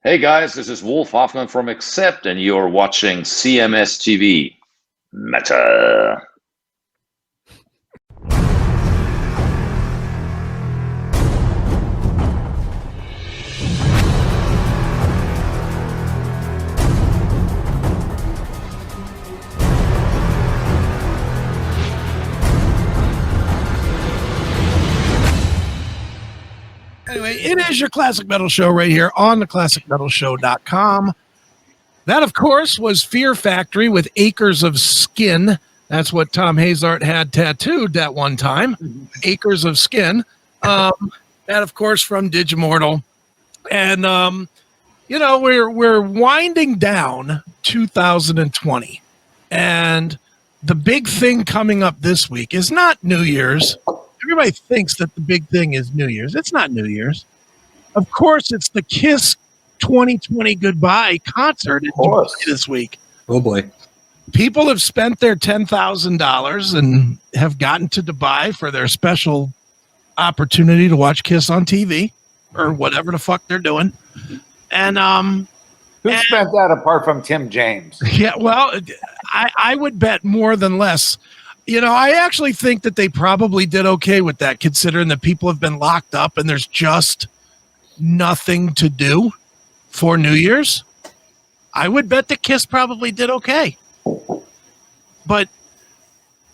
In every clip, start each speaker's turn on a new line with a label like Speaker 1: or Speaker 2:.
Speaker 1: Hey guys, this is Wolf Hoffman from Accept, and you're watching CMS TV. Meta.
Speaker 2: Anyway, it is your Classic Metal Show right here on the ClassicMetalShow.com. That, of course, was Fear Factory with Acres of Skin. That's what Tom Hazart had tattooed that one time. Acres of Skin. That, of course, from Digimortal. And, we're winding down 2020. And the big thing coming up this week is not New Year's. Everybody thinks that the big thing is New Year's. It's not New Year's. Of course, it's the Kiss 2020 Goodbye concert in Dubai this week.
Speaker 3: Oh, boy.
Speaker 2: People have spent their $10,000 and have gotten to Dubai for their special opportunity to watch Kiss on TV or whatever the fuck they're doing. And
Speaker 4: who spent that apart from Tim James?
Speaker 2: Yeah, well, I would bet more than less. I actually think that they probably did okay with that, considering that people have been locked up and there's just nothing to do for New Year's. I would bet the Kiss probably did okay. But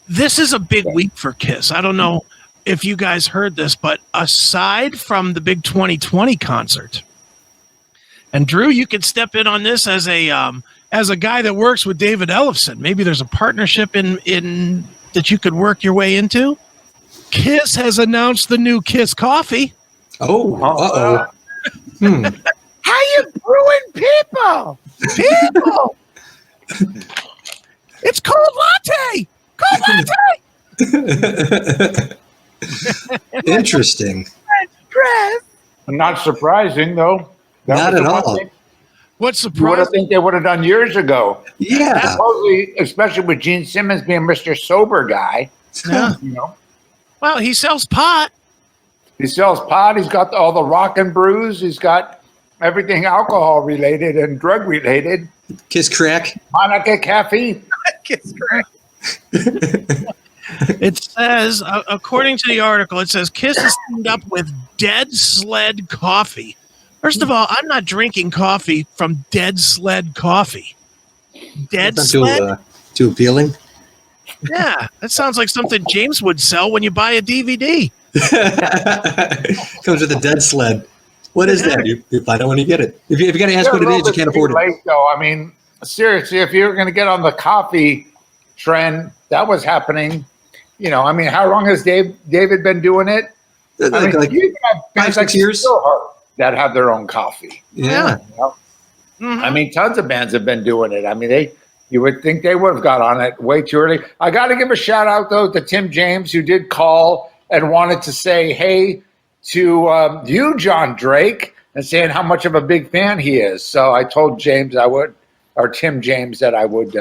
Speaker 2: this is a big week for Kiss. I don't know if you guys heard this, but aside from the big 2020 concert, and Drew, you could step in on this as a guy that works with David Ellefson. Maybe there's a partnership in that you could work your way into. Kiss has announced the new Kiss coffee.
Speaker 3: Oh,
Speaker 2: How you brewing people? People! It's cold latte! Cold latte!
Speaker 3: Interesting.
Speaker 4: Not surprising, though.
Speaker 3: Not at all.
Speaker 2: What's
Speaker 4: You would
Speaker 2: surprising?
Speaker 4: have think they would have done years ago.
Speaker 3: Yeah.
Speaker 4: Supposedly, especially with Gene Simmons being Mr. Sober guy.
Speaker 2: Yeah. Well, he sells pot.
Speaker 4: He sells pot. He's got all the rock and brews. He's got everything alcohol related and drug related.
Speaker 3: Kiss crack.
Speaker 4: Monica caffeine.
Speaker 2: Kiss crack. It says, according to the article, it says Kiss is teamed up with Dead Sled Coffee. First of all, I'm not drinking coffee from Dead Sled Coffee. Dead Sled?
Speaker 3: Too appealing.
Speaker 2: Yeah, that sounds like something James would sell when you buy a DVD.
Speaker 3: Comes with a dead sled. What is that? You find out when you get it. If you got to ask what it is, you can't afford it.
Speaker 4: Late, though. I mean, seriously, if you're going to get on the coffee trend, that was happening. How long has David been doing it?
Speaker 3: Like
Speaker 4: you have
Speaker 3: 5-6 years
Speaker 4: that have their own coffee.
Speaker 3: Yeah.
Speaker 2: Mm-hmm.
Speaker 4: Tons of bands have been doing it. You would think they would have got on it way too early. I got to give a shout out though to Tim James, who did call and wanted to say hey to you, Jon Drake, and saying how much of a big fan he is. So I told Tim James that I would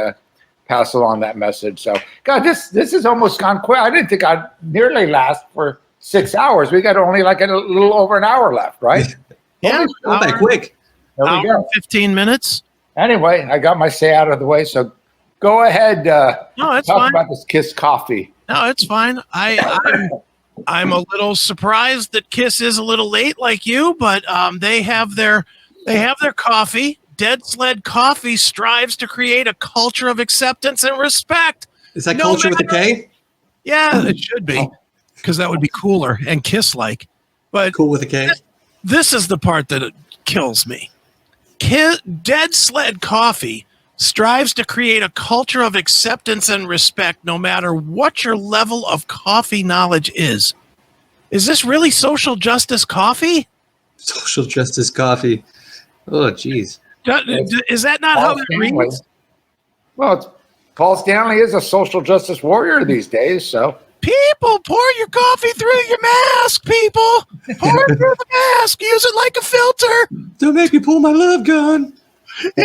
Speaker 4: pass along that message. So God, this has almost gone quick. I didn't think I'd nearly last for 6 hours. We got only like a little over an hour left, right?
Speaker 2: Yeah,
Speaker 3: Not that quick.
Speaker 4: There we
Speaker 2: hour
Speaker 4: go.
Speaker 2: and 15 minutes.
Speaker 4: Anyway, I got my say out of the way, so go ahead.
Speaker 2: No, it's
Speaker 4: talk
Speaker 2: fine.
Speaker 4: about this Kiss coffee.
Speaker 2: No, it's fine. I'm a little surprised that Kiss is a little late, like you, but they have their coffee. Dead Sled Coffee strives to create a culture of acceptance and respect.
Speaker 3: Is that culture with a K?
Speaker 2: Yeah, it should be, because that would be cooler and Kiss-like. But
Speaker 3: Cool with a K?
Speaker 2: this is the part that it kills me. Dead Sled Coffee strives to create a culture of acceptance and respect no matter what your level of coffee knowledge is. Is this really social justice coffee?
Speaker 3: Social justice coffee. Oh, geez.
Speaker 2: Is that not how it reads?
Speaker 4: Well, Paul Stanley is a social justice warrior these days, so.
Speaker 2: People, pour your coffee through your mask, people. Pour it through the mask. Use it like a filter.
Speaker 3: Don't make me pull my love gun.
Speaker 2: You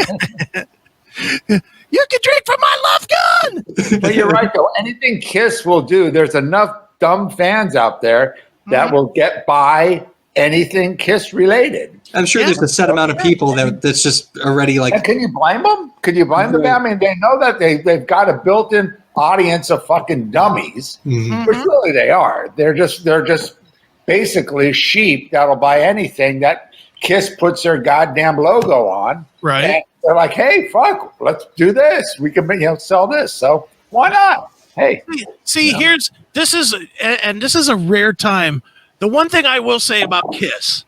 Speaker 2: can drink from my love gun.
Speaker 4: But you're right, though. Anything Kiss will do, there's enough dumb fans out there that will get by anything Kiss related.
Speaker 3: I'm sure there's a set amount of people that's just already like.
Speaker 4: And can you blame them? Can you blame them? I mean, they know that they've got a built-in audience of fucking dummies, which really they are. They're just basically sheep that'll buy anything that Kiss puts their goddamn logo on.
Speaker 2: Right.
Speaker 4: And they're like, hey, fuck, let's do this. We can sell this. So why not? Hey.
Speaker 2: See, this is a rare time. The one thing I will say about Kiss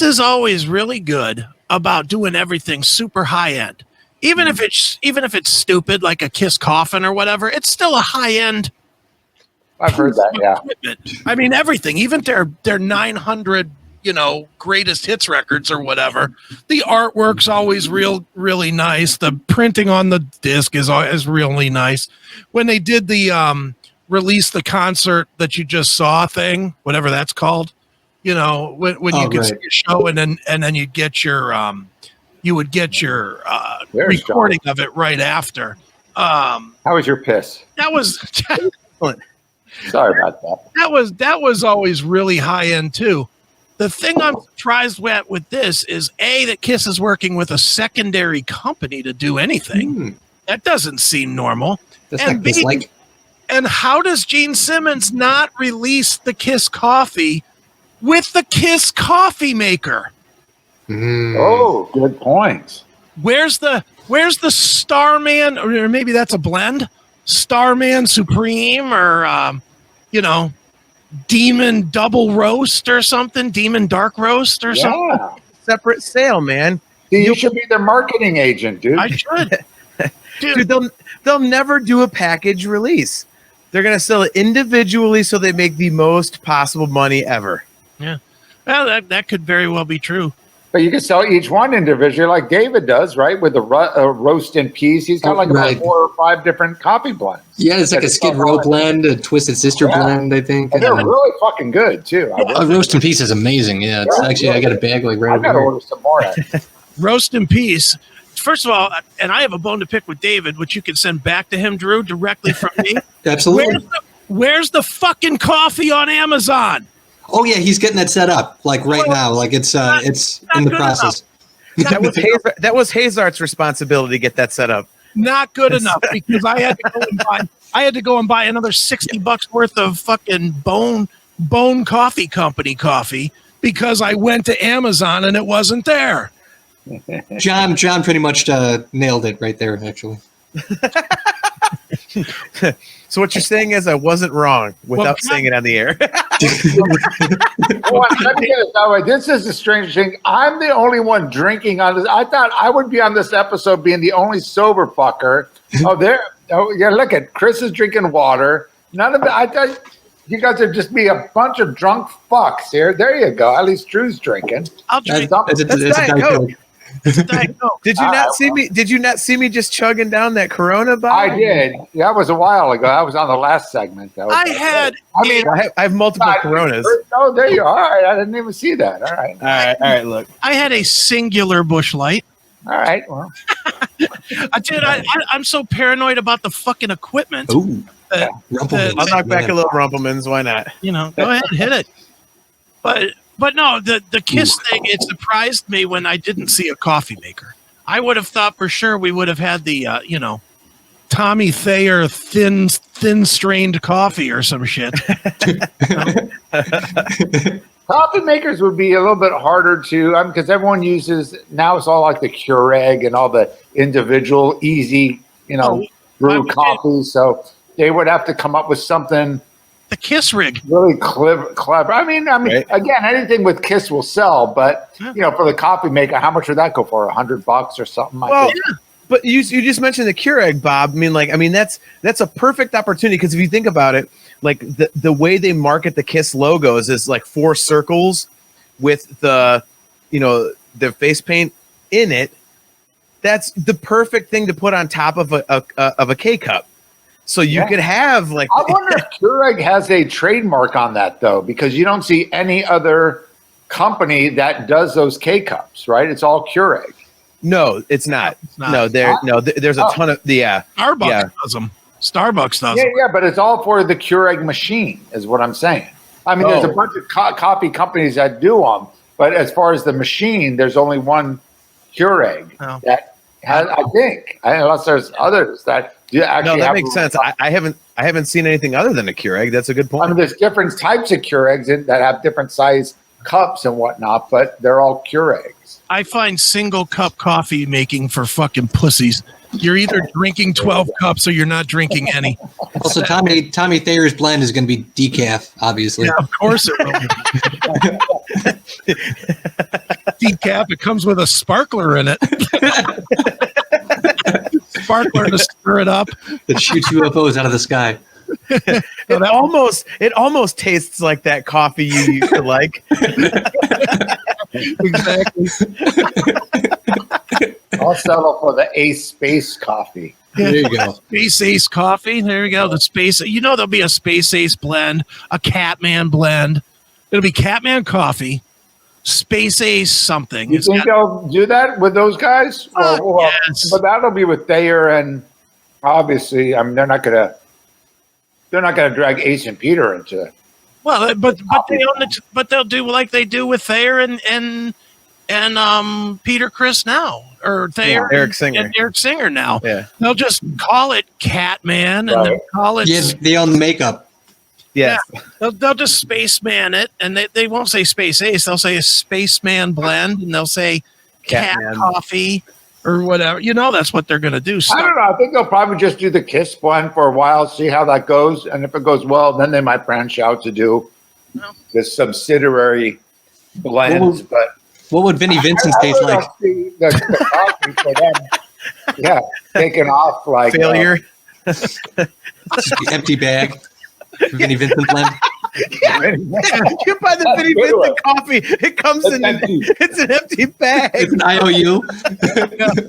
Speaker 2: is always really good about doing everything super high end. Even if it's stupid, like a Kiss coffin or whatever, it's still a high end.
Speaker 4: I've heard that, yeah.
Speaker 2: Equipment. I mean, everything, even their 900, greatest hits records or whatever. The artwork's always really nice. The printing on the disc is really nice. When they did the release the concert that you just saw thing, whatever that's called, when you could see a show and then you'd get your recording of it right after.
Speaker 4: How was your piss?
Speaker 2: That was
Speaker 4: sorry about that.
Speaker 2: That was always really high end too. The thing I'm surprised with this is that Kiss is working with a secondary company to do anything. That doesn't seem normal. And how does Gene Simmons not release the Kiss coffee with the Kiss coffee maker?
Speaker 4: Oh, good point.
Speaker 2: Where's the Starman, or maybe that's a blend? Starman Supreme, or Demon Double Roast or something, Demon Dark Roast or something.
Speaker 5: Separate sale, man.
Speaker 4: You should be their marketing agent, dude.
Speaker 2: I should.
Speaker 5: Dude, they'll never do a package release. They're gonna sell it individually so they make the most possible money ever.
Speaker 2: Yeah, well, that could very well be true.
Speaker 4: But you can sell each one individually, like David does, right? With the roast and peas, he's got about 4 or 5 different coffee blends.
Speaker 3: Yeah, it's like a Skid Row blend, a Twisted Sister blend, I think.
Speaker 4: And they're really fucking good too.
Speaker 3: Roast and Peace is amazing. Yeah, it's actually I got a bag like right
Speaker 4: I gotta order some more.
Speaker 2: Roast and Peace. First of all, and I have a bone to pick with David, which you can send back to him, Drew, directly from me.
Speaker 3: Absolutely.
Speaker 2: Where's the fucking coffee on Amazon?
Speaker 3: Oh yeah, he's getting that set up like right now. Like it's in the process.
Speaker 5: That was Hazard's responsibility to get that set up.
Speaker 2: Not good enough, because I had to go and buy another $60 worth of fucking Bone Coffee Company coffee because I went to Amazon and it wasn't there.
Speaker 3: John pretty much nailed it right there, actually.
Speaker 5: So what you're saying is I wasn't wrong without saying it on the air.
Speaker 4: Let me get it that way. This is the strange thing. I'm the only one drinking on this. I thought I would be on this episode being the only sober fucker. Yeah, look at Chris is drinking water. None of it. I thought you guys would just be a bunch of drunk fucks here. There you go. At least Drew's drinking.
Speaker 2: I'll drink.
Speaker 5: That's Diet Coke. Did you not see
Speaker 4: well.
Speaker 5: me? Did you not see me just chugging down that Corona bottle?
Speaker 4: I did. That was a while ago. I was on the last segment.
Speaker 5: I have multiple Coronas.
Speaker 4: Oh, there you are. All right. I didn't even see that. All right.
Speaker 5: All right. Look,
Speaker 2: I had a singular Busch Light.
Speaker 4: All right. Well,
Speaker 2: Dude, I'm so paranoid about the fucking equipment.
Speaker 3: Ooh. Rumplemans.
Speaker 5: I'll knock back a little Rumplemans. Why not?
Speaker 2: Go ahead and hit it. But no, the Kiss thing, it surprised me when I didn't see a coffee maker. I would have thought for sure we would have had the, Tommy Thayer thin strained coffee or some shit.
Speaker 4: coffee makers would be a little bit harder to, because everyone uses, now it's all like the Keurig and all the individual easy, brew coffees. So they would have to come up with something.
Speaker 2: The Kiss rig.
Speaker 4: Really clever. I mean, right. Again, anything with Kiss will sell, but for the coffee maker, how much would that go for? $100 or something?
Speaker 5: Well, but you just mentioned the Keurig, Bob. I mean, that's a perfect opportunity because if you think about it, like the way they market the Kiss logos is like 4 circles with the face paint in it. That's the perfect thing to put on top of a K cup. So you could have like.
Speaker 4: I wonder if Keurig has a trademark on that though, because you don't see any other company that does those K cups, right? It's all Keurig.
Speaker 5: No, it's not. No, there's a ton of
Speaker 2: Starbucks does them. Starbucks does them.
Speaker 4: Yeah, but it's all for the Keurig machine, is what I'm saying. I mean, there's a bunch of coffee companies that do them, but as far as the machine, there's only one Keurig that has, I think, unless there's others that do actually.
Speaker 5: No, that makes sense. I haven't seen anything other than a Keurig. That's a good point.
Speaker 4: I mean, there's different types of Keurigs that have different size cups and whatnot, but they're all Keurigs.
Speaker 2: I find single cup coffee making for fucking pussies. You're either drinking 12 cups or you're not drinking any.
Speaker 3: Also, Tommy Thayer's blend is going to be decaf, obviously.
Speaker 2: Yeah, of course it will be. Decaf, it comes with a sparkler in it. Sparkler to stir it up.
Speaker 3: That shoots UFOs out of the sky.
Speaker 5: It almost tastes like that coffee you used to like.
Speaker 2: Exactly.
Speaker 4: I'll settle for the Ace Space coffee.
Speaker 3: There you go.
Speaker 2: Space Ace coffee. There you go. The Space. There'll be a Space Ace blend, a Catman blend. It'll be Catman coffee, Space Ace something.
Speaker 4: You think they'll do that with those guys?
Speaker 2: Yes.
Speaker 4: But that'll be with Thayer, and obviously, I mean, they're not gonna drag Ace and Peter into it.
Speaker 2: Well, but they'll do like they do with Thayer and Peter Criss now, or Thayer
Speaker 5: Eric Singer.
Speaker 2: and Eric Singer now.
Speaker 5: Yeah.
Speaker 2: They'll just call it Catman and then call it.
Speaker 3: Yeah, they own the makeup.
Speaker 5: Yes.
Speaker 2: Yeah. They'll just Spaceman it, and they won't say Space Ace. They'll say a Spaceman blend, and they'll say Cat
Speaker 5: Catman.
Speaker 2: Coffee or whatever. That's what they're going to do.
Speaker 4: I don't know. I think they'll probably just do the Kiss blend for a while, see how that goes, and if it goes well, then they might branch out to do the subsidiary blends. But
Speaker 3: what would Vinnie Vincent's taste like?
Speaker 4: See the coffee for them, taking off like
Speaker 5: Failure.
Speaker 3: Just the empty bag. Vinnie Vincent blend.
Speaker 5: You buy the Vinnie Vincent coffee. It comes in. It's an empty bag.
Speaker 3: It's an IOU.
Speaker 2: The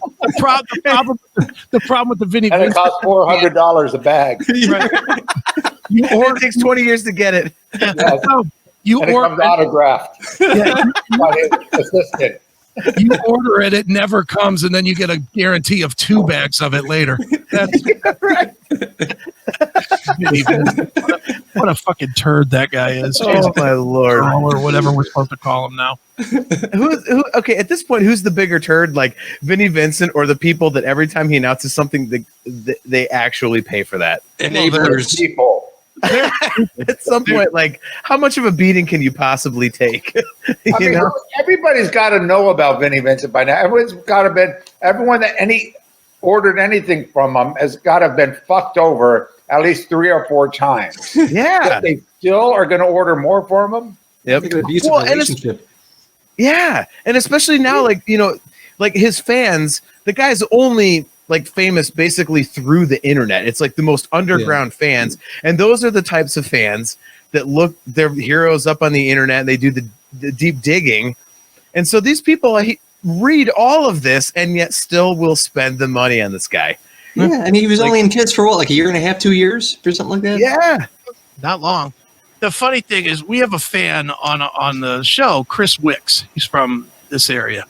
Speaker 2: problem with the Vinnie
Speaker 4: and it
Speaker 2: Vincent,
Speaker 4: costs $400 a bag.
Speaker 5: It takes 20 years to get it.
Speaker 4: Yes.
Speaker 2: You
Speaker 4: And it comes autographed by his assistant.
Speaker 2: You order it, it never comes, and then you get a guarantee of 2 bags of it later. That's
Speaker 5: Right.
Speaker 2: what a fucking turd that guy is.
Speaker 5: Oh my lord.
Speaker 2: Or whatever we're supposed to call him now.
Speaker 5: Who? Okay, at this point, who's the bigger turd, like Vinnie Vincent or the people that every time he announces something, they actually pay for that?
Speaker 3: Enablers.
Speaker 4: People.
Speaker 5: At some point, like, how much of a beating can you possibly take?
Speaker 4: Everybody's got to know about Vinnie Vincent by now. Everyone that ordered anything from him has got to have been fucked over at least 3 or 4 times.
Speaker 5: Yeah.
Speaker 4: But they still are going to order more from him.
Speaker 5: Yep.
Speaker 3: Like an abusive
Speaker 5: Well, and
Speaker 3: relationship.
Speaker 5: Yeah, and especially now, like his fans, the guy's only like famous basically through the internet. It's like the most underground fans, and those are the types of fans that look their heroes up on the internet. And they do the deep digging, and so these people read all of this, and yet still will spend the money on this guy.
Speaker 3: Yeah, and he was only in Kiss for what, like a year and a half, 2 years, or something like that.
Speaker 5: Yeah,
Speaker 2: Not long. The funny thing is, we have a fan on the show, Chris Wicks. He's from this area,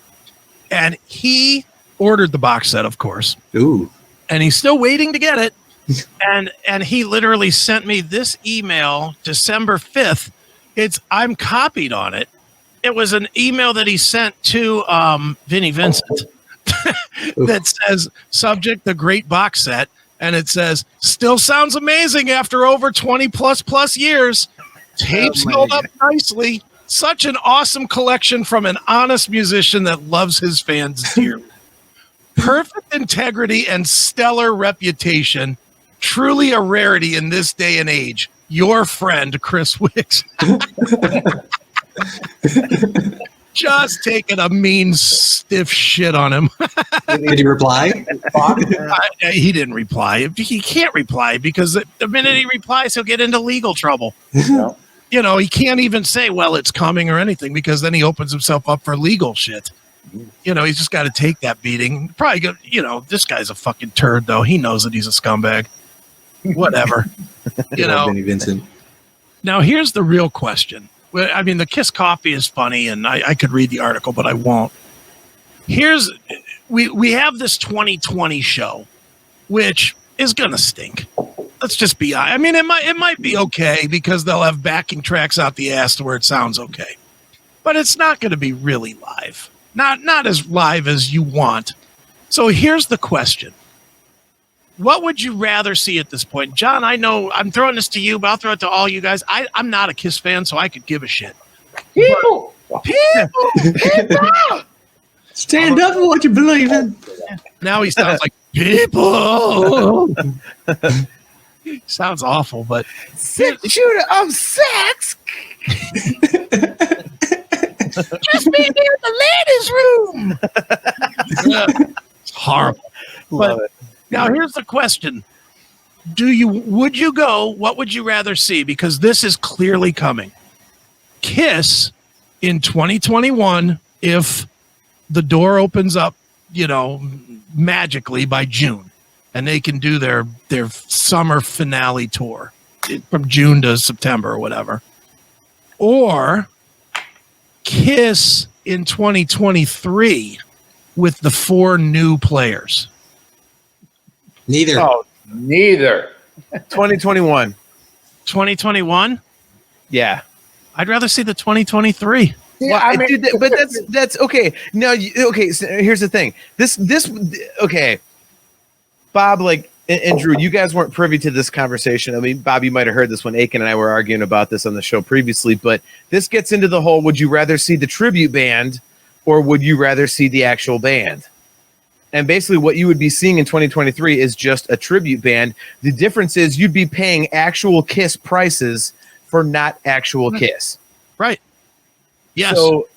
Speaker 2: and he ordered the box set, of course.
Speaker 3: Ooh.
Speaker 2: And he's still waiting to get it. and he literally sent me this email December 5th. I'm copied on it. It was an email that he sent to Vinnie Vincent that says, subject, the great box set. And it says, still sounds amazing after over 20 plus years. Tapes held up nicely. Such an awesome collection from an honest musician that loves his fans dearly. Perfect integrity and stellar reputation. Truly a rarity in this day and age. Your friend, Chris Wicks. Just taking a mean, stiff shit on him.
Speaker 3: Did he reply?
Speaker 2: He didn't reply. He can't reply because the minute he replies, he'll get into legal trouble.
Speaker 4: No.
Speaker 2: He can't even say, well, it's coming or anything, because then he opens himself up for legal shit. He's just got to take that beating. Probably go, this guy's a fucking turd, though. He knows that he's a scumbag. Whatever.
Speaker 3: Vinnie Vincent.
Speaker 2: Now, here's the real question. I mean, the Kiss Coffee is funny, and I could read the article, but I won't. We have this 2020 show, which is going to stink. let's just be. I mean, it might be okay because they'll have backing tracks out the ass to where it sounds okay, but it's not going to be really live. Not as live as you want. So here's the question: what would you rather see at this point, John? I know I'm throwing this to you, but I'll throw it to all you guys. I'm not a Kiss fan, so I could give a shit.
Speaker 4: People.
Speaker 3: Stand up for what you believe in.
Speaker 2: Now he sounds like people. Sounds awful, but
Speaker 5: Shooter of sex.
Speaker 2: just be here in the ladies' room. It's horrible.
Speaker 5: Love it.
Speaker 2: Now here's the question: would you go? What would you rather see? Because this is clearly coming. Kiss in 2021, if the door opens up, magically by June, and they can do their summer finale tour from June to September or whatever, or Kiss in 2023 with the 4 new players.
Speaker 3: Neither.
Speaker 4: Oh, neither.
Speaker 5: 2021.
Speaker 2: 2021?
Speaker 5: Yeah.
Speaker 2: I'd rather see the 2023.
Speaker 4: Yeah,
Speaker 5: Well,
Speaker 4: I mean,
Speaker 5: dude, but that's okay. No, okay. So here's the thing. This okay. Bob, and Drew, you guys weren't privy to this conversation. I mean, Bob, you might have heard this when Akin and I were arguing about this on the show previously. But this gets into the whole: would you rather see the tribute band, or would you rather see the actual band? And basically, what you would be seeing in 2023 is just a tribute band. The difference is you'd be paying actual Kiss prices for not actual Kiss.
Speaker 2: Right. Yes.
Speaker 5: So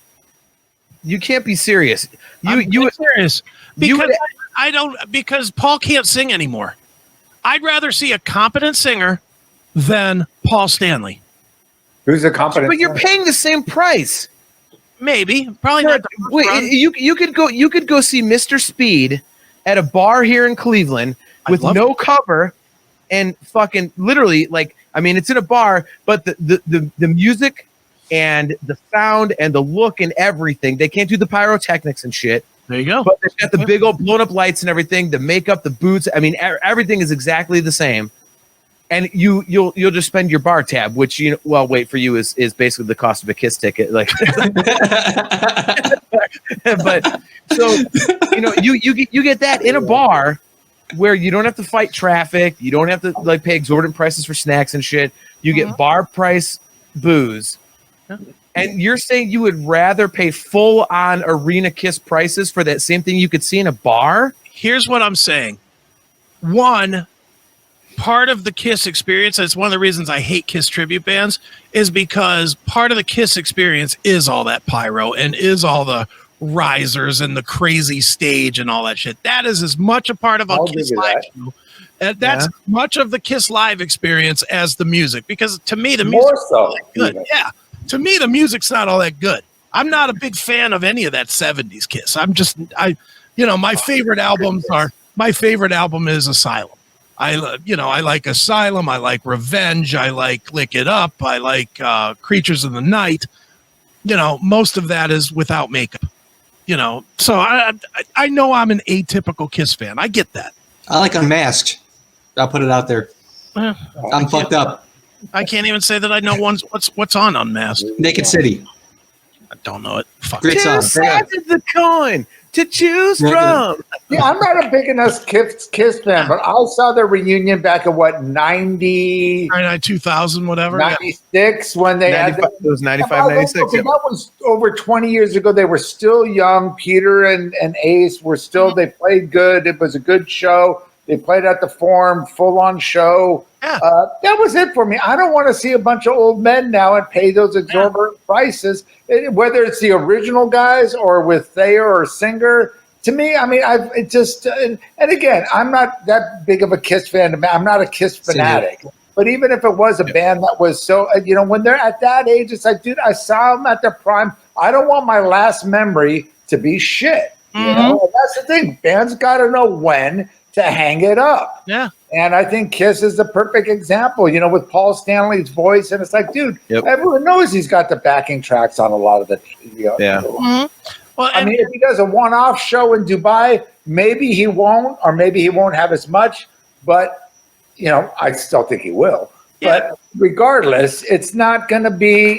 Speaker 5: you can't be serious.
Speaker 2: I'm serious because
Speaker 5: you
Speaker 2: because Paul can't sing anymore. I'd rather see a competent singer than Paul Stanley.
Speaker 4: who's a competent?
Speaker 5: but you're paying the same price.
Speaker 2: Maybe, probably not.
Speaker 5: Wait, you could go see Mr. Speed at a bar here in Cleveland with no cover and fucking literally it's in a bar, but the music and the sound and the look and everything, they can't do the pyrotechnics and shit.
Speaker 2: There you go.
Speaker 5: But they've got the big old blown up lights and everything, the makeup, the boots. I mean, everything is exactly the same. And you'll just spend your bar tab, which wait for you is basically the cost of a Kiss ticket. But so you get that in a bar where you don't have to fight traffic, you don't have to pay exorbitant prices for snacks and shit. You get bar price booze. And you're saying you would rather pay full on arena Kiss prices for that same thing you could see in a bar?
Speaker 2: Here's what I'm saying. One, part of the Kiss experience, that's one of the reasons I hate Kiss tribute bands, is because part of the Kiss experience is all that pyro and is all the risers and the crazy stage and all that shit. That is as much a part of a Kiss live show. That's much of the Kiss live experience as the music, because to me the music
Speaker 4: More so,
Speaker 2: good.
Speaker 4: even.
Speaker 2: Yeah. To me, the music's not all that good. I'm not a big fan of any of that 70s Kiss. My favorite album is Asylum. I like Asylum. I like Revenge. I like Lick It Up. I like Creatures of the Night. Most of that is without makeup. So I know I'm an atypical Kiss fan. I get that.
Speaker 3: I like Unmasked. I'll put it out there. I'm fucked up.
Speaker 2: I can't even say that I know what's on Unmasked.
Speaker 3: Naked City.
Speaker 2: I don't know it. Fuck.
Speaker 3: Great song.
Speaker 5: Two sides of the coin to choose from.
Speaker 4: Yeah, I'm not a big enough Kiss fan, but I saw their reunion back in 90,
Speaker 2: 2000, whatever.
Speaker 4: 96 when they had.
Speaker 5: It was 95, 96.
Speaker 4: Okay, that was over 20 years ago. They were still young. Peter and Ace were still. They played good. It was a good show. They played at the Forum, full-on show.
Speaker 2: Yeah.
Speaker 4: That was it for me. I don't want to see a bunch of old men now and pay those exorbitant prices, whether it's the original guys or with Thayer or Singer. To me, I mean, and again, I'm not that big of a Kiss fan. I'm not a Kiss fanatic. But even if it was a band that was so, when they're at that age, it's like, dude, I saw them at their prime. I don't want my last memory to be shit. And that's the thing. Bands got to know when to hang it up.
Speaker 2: Yeah.
Speaker 4: And I think Kiss is the perfect example, with Paul Stanley's voice. And it's like, dude, everyone knows he's got the backing tracks on a lot of the.
Speaker 5: Yeah.
Speaker 2: Well,
Speaker 4: I mean, if he does a one-off show in Dubai, maybe he won't, or maybe he won't have as much. But I still think he will. But regardless, it's not going to be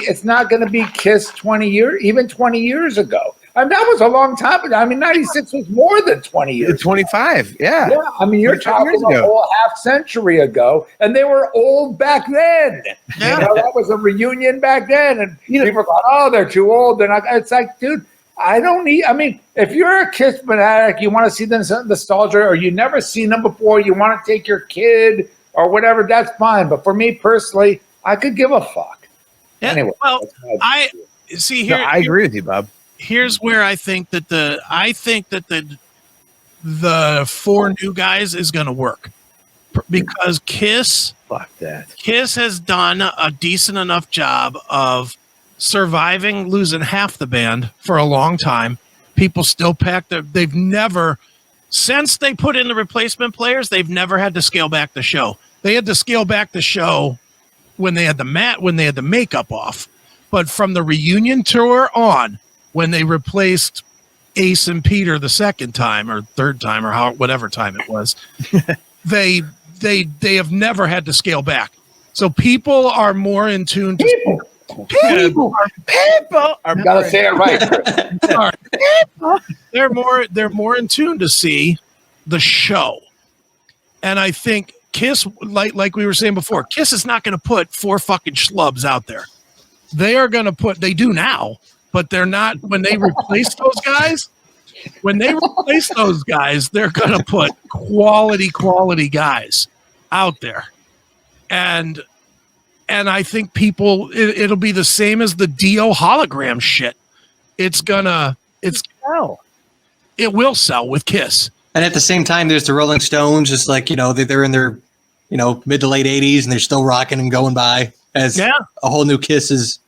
Speaker 4: Kiss 20 years ago. I mean, that was a long time ago. I mean, 96 was more than 20 years
Speaker 5: 25, yeah.
Speaker 4: Yeah, I mean, you're talking a whole half century ago, and they were old back then.
Speaker 2: Yeah.
Speaker 4: That was a reunion back then, and people thought, oh, they're too old. They're not. It's like, dude, I mean, if you're a Kiss fanatic, you want to see them nostalgia, or you never seen them before, you want to take your kid or whatever, that's fine. But for me personally, I could give a fuck.
Speaker 2: Yeah.
Speaker 4: Anyway,
Speaker 2: well, I see here.
Speaker 5: No, I agree with you, Bob.
Speaker 2: Here's where I think that the 4 new guys is going to work, because Kiss has done a decent enough job of surviving losing half the band for a long time. People still pack they've never, since they put in the replacement players, they've never had to scale back the show. They had to scale back the show when they had the makeup off, but from the reunion tour on, when they replaced Ace and Peter the second time or third time or whatever time it was, they have never had to scale back. So people are more in tune to
Speaker 4: people are gotta say it right.
Speaker 2: They're more in tune to see the show. And I think Kiss, like we were saying before, Kiss is not going to put 4 fucking schlubs out there. They are going to they do now, but they're not, when they replace those guys, they're going to put quality guys out there. And I think it'll be the same as the Dio hologram shit. It will sell with Kiss.
Speaker 3: And at the same time, there's the Rolling Stones, just like, they're in their, mid to late 80s and they're still rocking and going by as a whole new Kiss is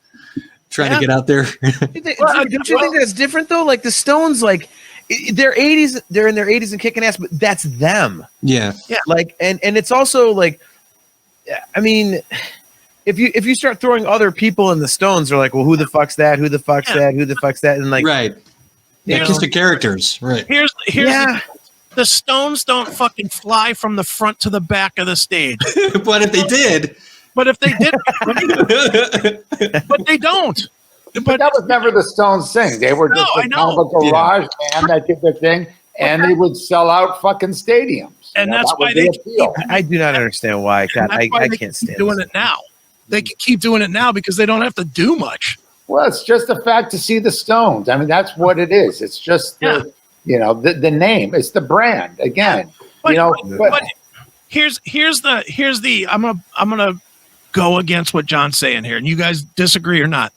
Speaker 3: trying to get out there.
Speaker 5: Don't you think that's different though? Like the Stones, like they're in their 80s and kicking ass, but that's them.
Speaker 3: Yeah.
Speaker 2: Yeah.
Speaker 5: Like, and it's also like, I mean, if you start throwing other people in the Stones, they're like, well, who the fuck's that? Who the fuck's that? Who the fuck's that? And like,
Speaker 3: right. Yeah, Kiss the characters. Right.
Speaker 2: Here's the Stones don't fucking fly from the front to the back of the stage.
Speaker 3: But if they did.
Speaker 2: But they don't.
Speaker 4: But that was never the Stones thing. They were just kind of a garage band that did their thing, and they would sell out fucking stadiums.
Speaker 2: And that's why
Speaker 5: I do not understand why. God, I can't stand
Speaker 2: doing it now. They can keep doing it now because they don't have to do much.
Speaker 4: Well, it's just the fact to see the Stones. I mean, that's what it is. It's just the name. It's the brand again.
Speaker 2: But here's the I'm gonna go against what John's saying here, and you guys disagree or not.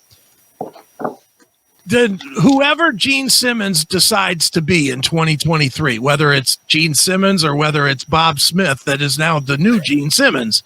Speaker 2: Whoever Gene Simmons decides to be in 2023, whether it's Gene Simmons or whether it's Bob Smith that is now the new Gene Simmons,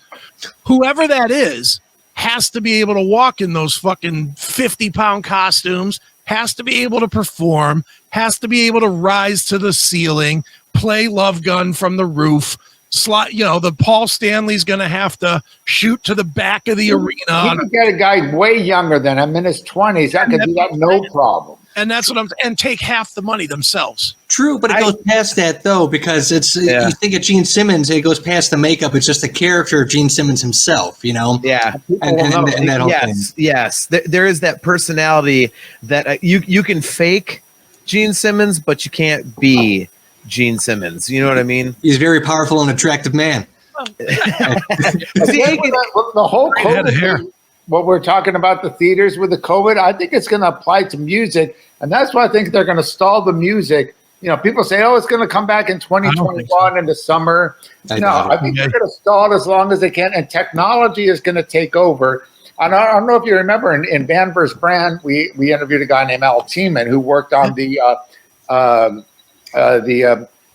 Speaker 2: whoever that is has to be able to walk in those fucking 50-pound costumes, has to be able to perform, has to be able to rise to the ceiling, play Love Gun from the roof. The Paul Stanley's going to have to shoot to the back of the arena.
Speaker 4: You could get a guy way younger than him in his 20s. I could do that no problem.
Speaker 2: And that's what and take half the money themselves.
Speaker 3: True, but it goes past that though, because you think of Gene Simmons, it goes past the makeup. It's just the character of Gene Simmons himself,
Speaker 5: Yeah,
Speaker 3: and that whole thing.
Speaker 5: Yes. There is that personality that you can fake Gene Simmons, but you can't be Gene Simmons. You know what I mean?
Speaker 3: He's a very powerful and attractive man.
Speaker 4: The whole COVID thing, what we're talking about, the theaters with the COVID, I think it's going to apply to music, and that's why I think they're going to stall the music. People say, "Oh, it's going to come back in 2021 in the summer." I think they're going to stall it as long as they can, and technology is going to take over. And I don't know if you remember in Band vs. Brand, we interviewed a guy named Al Tiemann who worked on the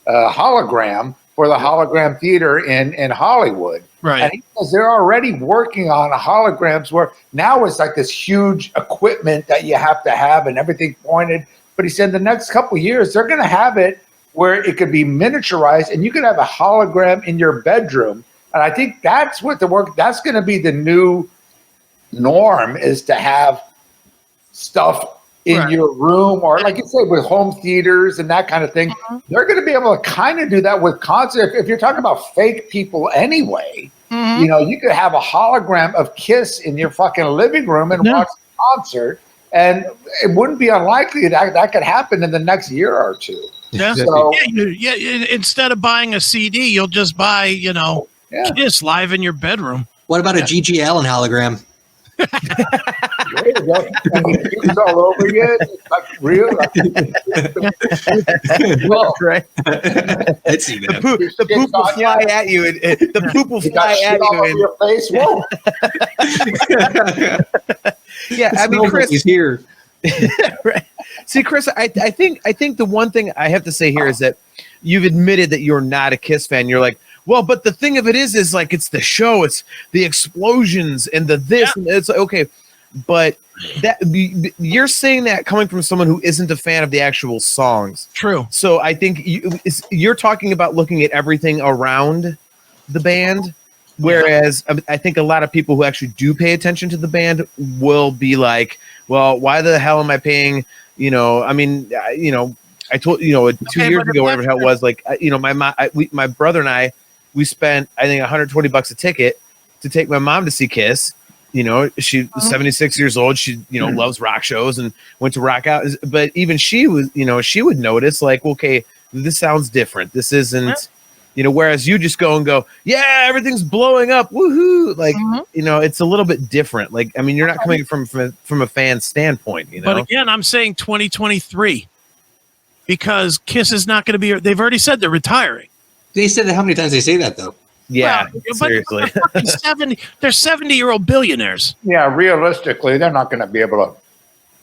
Speaker 4: hologram for the hologram theater in Hollywood.
Speaker 2: Right.
Speaker 4: And he says they're already working on holograms where now it's like this huge equipment that you have to have and everything pointed. But he said the next couple of years, they're going to have it where it could be miniaturized and you could have a hologram in your bedroom. And I think that's what that's going to be the new norm, is to have stuff in your room, or like you say, with home theaters and that kind of thing. They're going to be able to kind of do that with concerts. If you're talking about fake people anyway, you know, you could have a hologram of Kiss in your fucking living room and watch the concert, and it wouldn't be unlikely that that could happen in the next year or two.
Speaker 2: Yeah.
Speaker 4: So,
Speaker 2: Instead of buying a CD, you'll just buy, you know, Kiss live in your bedroom.
Speaker 3: What about a G.G. Allen hologram?
Speaker 4: there you go. And the Q's all over you. It's like real.
Speaker 5: Right.
Speaker 3: I'd see that.
Speaker 5: The poop will fly at you. The poop will fly at you.
Speaker 4: In your face. Whoa.
Speaker 5: Yeah, I mean, Chris,
Speaker 3: he's here.
Speaker 5: Right. See, Chris, I think the one thing I have to say here is that you've admitted that you're not a Kiss fan. You're like, well, but the thing of it is like it's the show, it's the explosions and the this, and it's like, okay, but that you're saying that coming from someone who isn't a fan of the actual songs.
Speaker 2: True.
Speaker 5: So I think you're talking about looking at everything around the band. Whereas I think a lot of people who actually do pay attention to the band will be like, well, why the hell am I paying, you know, I mean, you know, I told, you know, 2 years ago, whatever the hell it was, like, you know, my brother and I, we spent, I think, $120 a ticket to take my mom to see Kiss. You know, she was 76 years old. She, you know, loves rock shows and went to rock out. But even she was, you know, she would notice like, okay, this sounds different. This isn't, you know, whereas you just go, yeah, everything's blowing up. Woohoo. Like, you know, it's a little bit different. Like, I mean, you're not coming from a fan standpoint, you know,
Speaker 2: but again, I'm saying 2023 because Kiss is not going to be, they've already said they're retiring.
Speaker 3: They said that how many times they say that though?
Speaker 5: Yeah,
Speaker 2: well,
Speaker 5: seriously.
Speaker 2: They're 70-year-old billionaires.
Speaker 4: Yeah, realistically, they're not going to be able to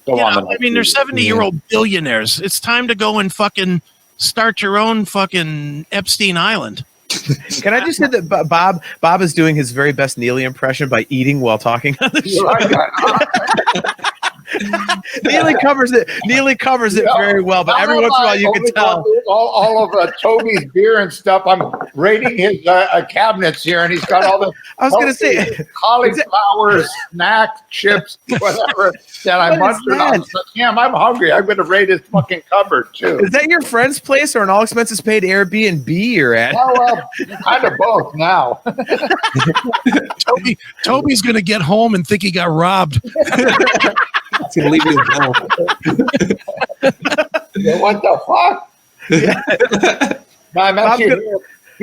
Speaker 4: go on.
Speaker 2: I mean, they're 70-year-old billionaires. It's time to go and fucking start your own fucking Epstein Island.
Speaker 5: Can I just say that Bob is doing his very best Neely impression by eating while talking on the show? Neely covers it. Neely covers it very well, but every once in a while you can tell.
Speaker 4: All of Toby's beer and stuff. I'm raiding his cabinets here, and he's got all the.
Speaker 5: I was going to say
Speaker 4: cauliflower snack chips, whatever that I mustered on. Like, damn, I'm hungry. I'm going to raid his fucking cupboard too.
Speaker 5: Is that your friend's place or an all expenses paid Airbnb you're at?
Speaker 4: Well, kind of both now.
Speaker 2: Toby's going to get home and think he got robbed.
Speaker 3: It's gonna leave you alone.
Speaker 4: What the fuck?
Speaker 5: Yeah.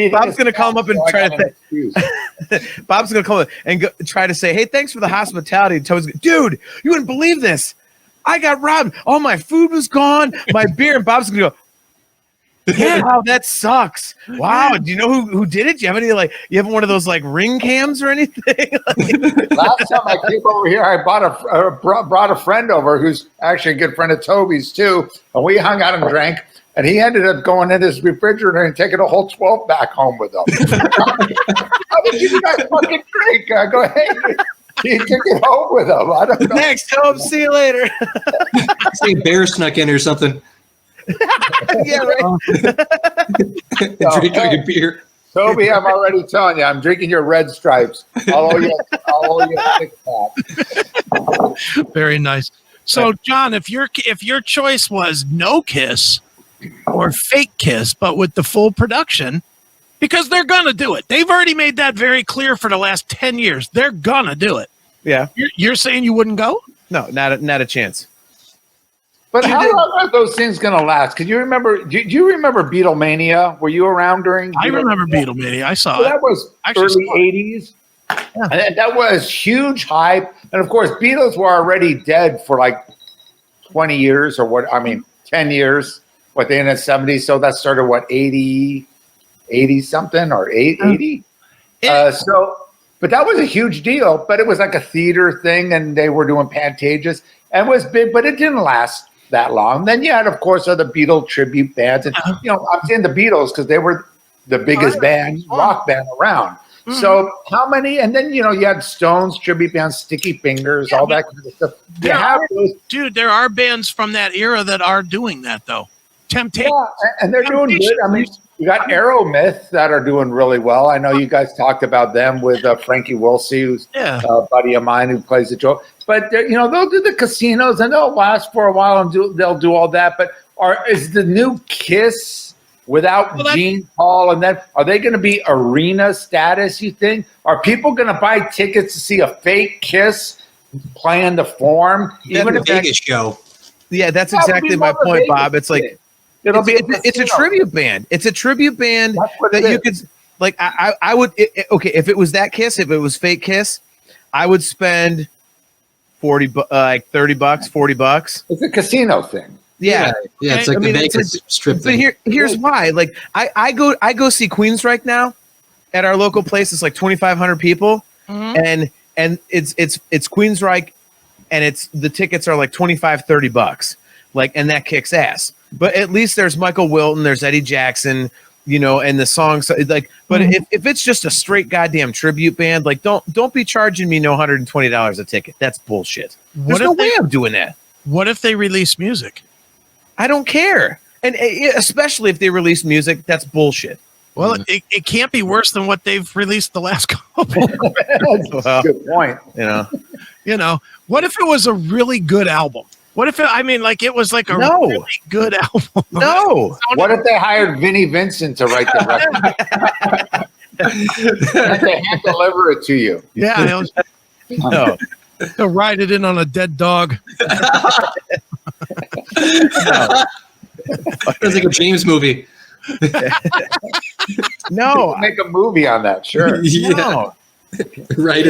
Speaker 5: Bob's gonna call him up and try to Bob's gonna call him and try to say, "Hey, thanks for the hospitality." And Toby's, dude, you wouldn't believe this. I got robbed. All my food was gone. My beer. And Bob's gonna go, yeah, wow, that sucks. Wow, do you know who did it? Do you have any you have one of those like ring cams or anything?
Speaker 4: Last time I came over here, I brought a friend over who's actually a good friend of Toby's too, and we hung out and drank. And he ended up going in his refrigerator and taking a whole 12 back home with him. How did you guys fucking drink? I go, hey, he took it home with him. I don't know.
Speaker 5: Thanks, Toby. See you later.
Speaker 3: Say bear snuck in or something.
Speaker 5: Yeah, right.
Speaker 3: Drink all your beer.
Speaker 4: Toby, I'm already telling you, I'm drinking your red stripes. I'll owe you a six-pack.
Speaker 2: Very nice. So, John, if your choice was no Kiss or fake Kiss, but with the full production, because they're gonna do it. They've already made that very clear for the last 10 years. They're gonna do it.
Speaker 5: Yeah.
Speaker 2: You're saying you wouldn't go?
Speaker 5: No, not a chance.
Speaker 4: But how long are those things going to last? Can you remember? Do you remember Beatlemania? Were you around during?
Speaker 2: I remember Beatlemania. I saw it.
Speaker 4: That was early '80s, and that was huge hype. And of course, Beatles were already dead for like 20 years, or what? I mean, 10 years. What they in the '70s? So that started what 80 something or 80. But that was a huge deal. But it was like a theater thing, and they were doing Pantages, and it was big, but it didn't last that long. Then you had, of course, other Beatle tribute bands, and I'm saying the Beatles because they were the biggest rock band around. So how many? And then you had Stones tribute bands, Sticky Fingers, all that kind of stuff.
Speaker 2: Dude, there are bands from that era that are doing that though. Temptation,
Speaker 4: and they're doing good. I mean, You got Aeromyth that are doing really well. I know you guys talked about them with Frankie Wilsey, who's a buddy of mine who plays the joke. But they'll do the casinos and they'll last for a while and they'll do all that. But is the new Kiss without Gene Paul and then are they going to be arena status? You think? Are people going to buy tickets to see a fake Kiss playing the Form?
Speaker 3: Even a Vegas show.
Speaker 5: Yeah, that's exactly my point, Bob. It's like. It's a tribute band. It's a tribute band that you could like. I would okay if it was that Kiss, if it was fake Kiss, I would spend $30, $40.
Speaker 4: It's a casino thing.
Speaker 5: Yeah.
Speaker 3: It's like the Vegas strip thing.
Speaker 5: But here's why. Like I go see Queensryche now at our local place. It's like 2,500 people, and it's Queensryche, and it's the tickets are like $25-$30. Like, and that kicks ass. But at least there's Michael Wilton, there's Eddie Jackson, and the songs like. But if it's just a straight goddamn tribute band, like don't be charging me $120 a ticket. That's bullshit. There's no way I'm doing that.
Speaker 2: What if they release music?
Speaker 5: I don't care, and especially if they release music, that's bullshit.
Speaker 2: Well, it can't be worse than what they've released the last couple.
Speaker 4: That's a good point.
Speaker 2: What if it was a really good album? What if it was like a really good album?
Speaker 5: No.
Speaker 4: What if they hired Vinnie Vincent to write the record? And they hand deliver it to you.
Speaker 2: Yeah. They'll ride it in on a dead dog.
Speaker 3: It's like a James movie.
Speaker 5: No.
Speaker 4: Make a movie on that, sure.
Speaker 5: No.
Speaker 3: Right.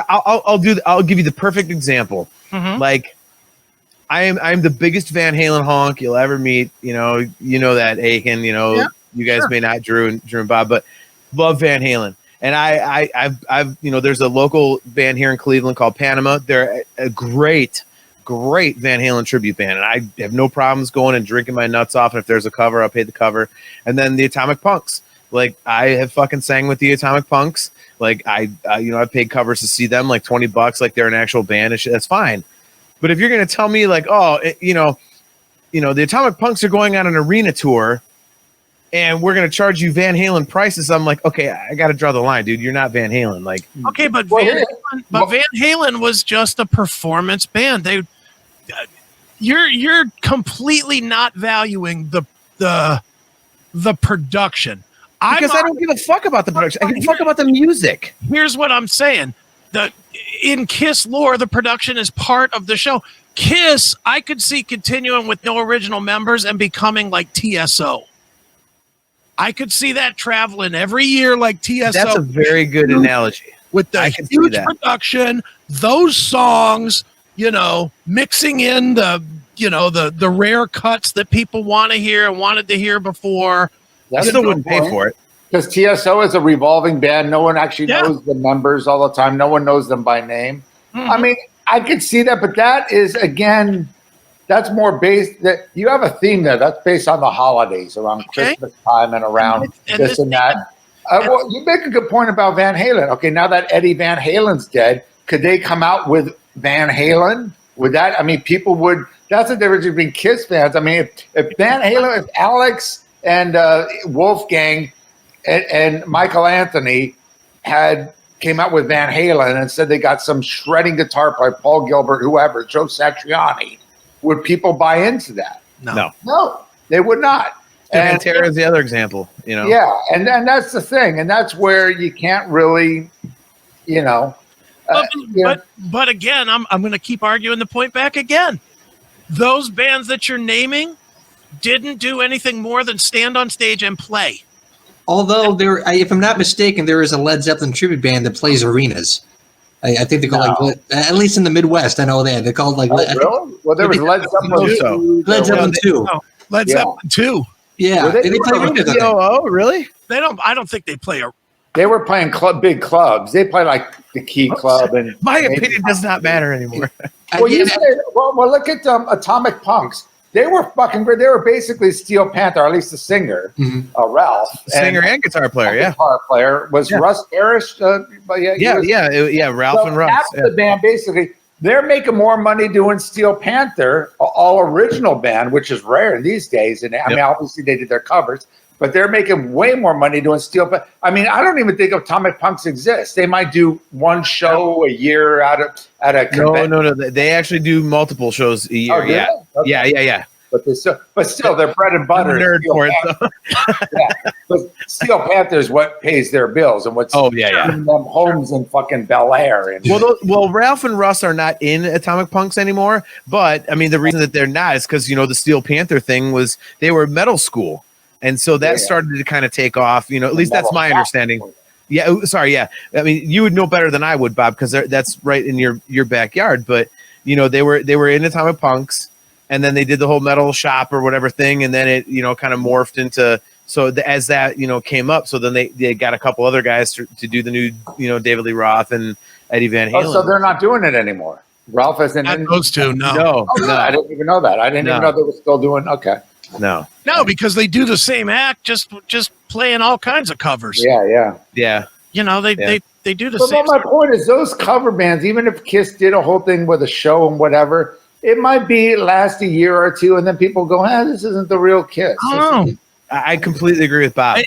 Speaker 5: I'll give you the perfect example. Like I'm the biggest Van Halen honk you'll ever meet. You know that Akin. You guys may not, Drew and Bob, but love Van Halen. And I've there's a local band here in Cleveland called Panama. They're a great Van Halen tribute band, and I have no problems going and drinking my nuts off. And if there's a cover, I'll pay the cover. And then the Atomic Punks. Like I have fucking sang with the Atomic Punks. Like I paid covers to see them, like $20, like they're an actual band and shit. That's fine. But if you're gonna tell me like, the Atomic Punks are going on an arena tour, and we're gonna charge you Van Halen prices, I'm like, okay, I got to draw the line, dude. You're not Van Halen. Like,
Speaker 2: okay, but Van Halen was just a performance band. You're completely not valuing the production.
Speaker 5: Because I don't give a fuck about the production. I give a fuck about the music.
Speaker 2: Here's what I'm saying. In Kiss lore, the production is part of the show. Kiss, I could see continuing with no original members and becoming like TSO. I could see that traveling every year like TSO.
Speaker 5: That's a very good analogy.
Speaker 2: With the huge production, those songs, mixing in the rare cuts that people want to hear and wanted to hear before.
Speaker 5: I still wouldn't pay for it.
Speaker 4: Because TSO is a revolving band. No one actually knows the members all the time. No one knows them by name. I mean, I could see that, but that is, again, that's more based that you have a theme there. That's based on the holidays around Christmas time and around this and that. Well, you make a good point about Van Halen. Okay, now that Eddie Van Halen's dead, could they come out with Van Halen? Would that? I mean, people would. That's the difference between Kiss fans. I mean, if Van Halen, if Alex and Wolfgang and Michael Anthony came out with Van Halen and said they got some shredding guitar by Paul Gilbert, whoever, Joe Satriani, would people buy into that? No, they would not.
Speaker 5: And Pantera is the other example,
Speaker 4: Yeah, and that's the thing, and that's where you can't really,
Speaker 2: But again, I'm going to keep arguing the point back again. Those bands that you're naming didn't do anything more than stand on stage and play.
Speaker 3: Although if I'm not mistaken, there is a Led Zeppelin tribute band that plays arenas. I think they're called at least in the Midwest. I know that they're called like.
Speaker 4: Really? Well, there was Led Zeppelin 2.
Speaker 3: Led Zeppelin 2.
Speaker 2: Led Zeppelin 2.
Speaker 3: Yeah, they play arenas.
Speaker 5: Oh, really?
Speaker 2: They don't. I don't think they play a.
Speaker 4: They were playing big clubs. They play like the Key Club, and
Speaker 5: my opinion does not matter anymore.
Speaker 4: Well, look at Atomic Punks. They were fucking great. They were basically Steel Panther, or at least the singer, Ralph.
Speaker 5: Singer and guitar player,
Speaker 4: Guitar player was Russ Harris.
Speaker 5: Ralph and Russ.
Speaker 4: Half the band, basically, they're making more money doing Steel Panther, all original band, which is rare these days. And I mean, obviously they did their covers, but they're making way more money doing Steel Panther. I mean, I don't even think Atomic Punks exist. They might do one show a year at a convention.
Speaker 5: No. They actually do multiple shows a year.
Speaker 4: Oh, yeah. Okay.
Speaker 5: Yeah.
Speaker 4: But still, their bread and butter.
Speaker 5: I'm a nerd for it.
Speaker 4: Yeah. But Steel Panther is what pays their bills and what's giving them homes in fucking Bel Air. And
Speaker 5: well, Ralph and Russ are not in Atomic Punks anymore. But I mean, the reason that they're not is because the Steel Panther thing was they were metal school, and so that started to kind of take off. At least that's my understanding. Yeah, sorry. Yeah, I mean, you would know better than I would, Bob, because that's right in your backyard. But they were in Atomic Punks. And then they did the whole metal shop or whatever thing, and then it kind of morphed into as that came up. So then they got a couple other guys to do the new David Lee Roth and Eddie Van Halen.
Speaker 4: Oh, so they're not doing it anymore. Ralph isn't in
Speaker 2: those two.
Speaker 5: No.
Speaker 4: I didn't even know that. I didn't even know they were still doing. Okay.
Speaker 5: No,
Speaker 2: because they do the same act, just playing all kinds of covers.
Speaker 4: Yeah.
Speaker 2: They do the same.
Speaker 4: But my point is, those cover bands, even if Kiss did a whole thing with a show and whatever. It might be last a year or two, and then people go, this isn't the real Kiss.
Speaker 5: I completely agree with Bob.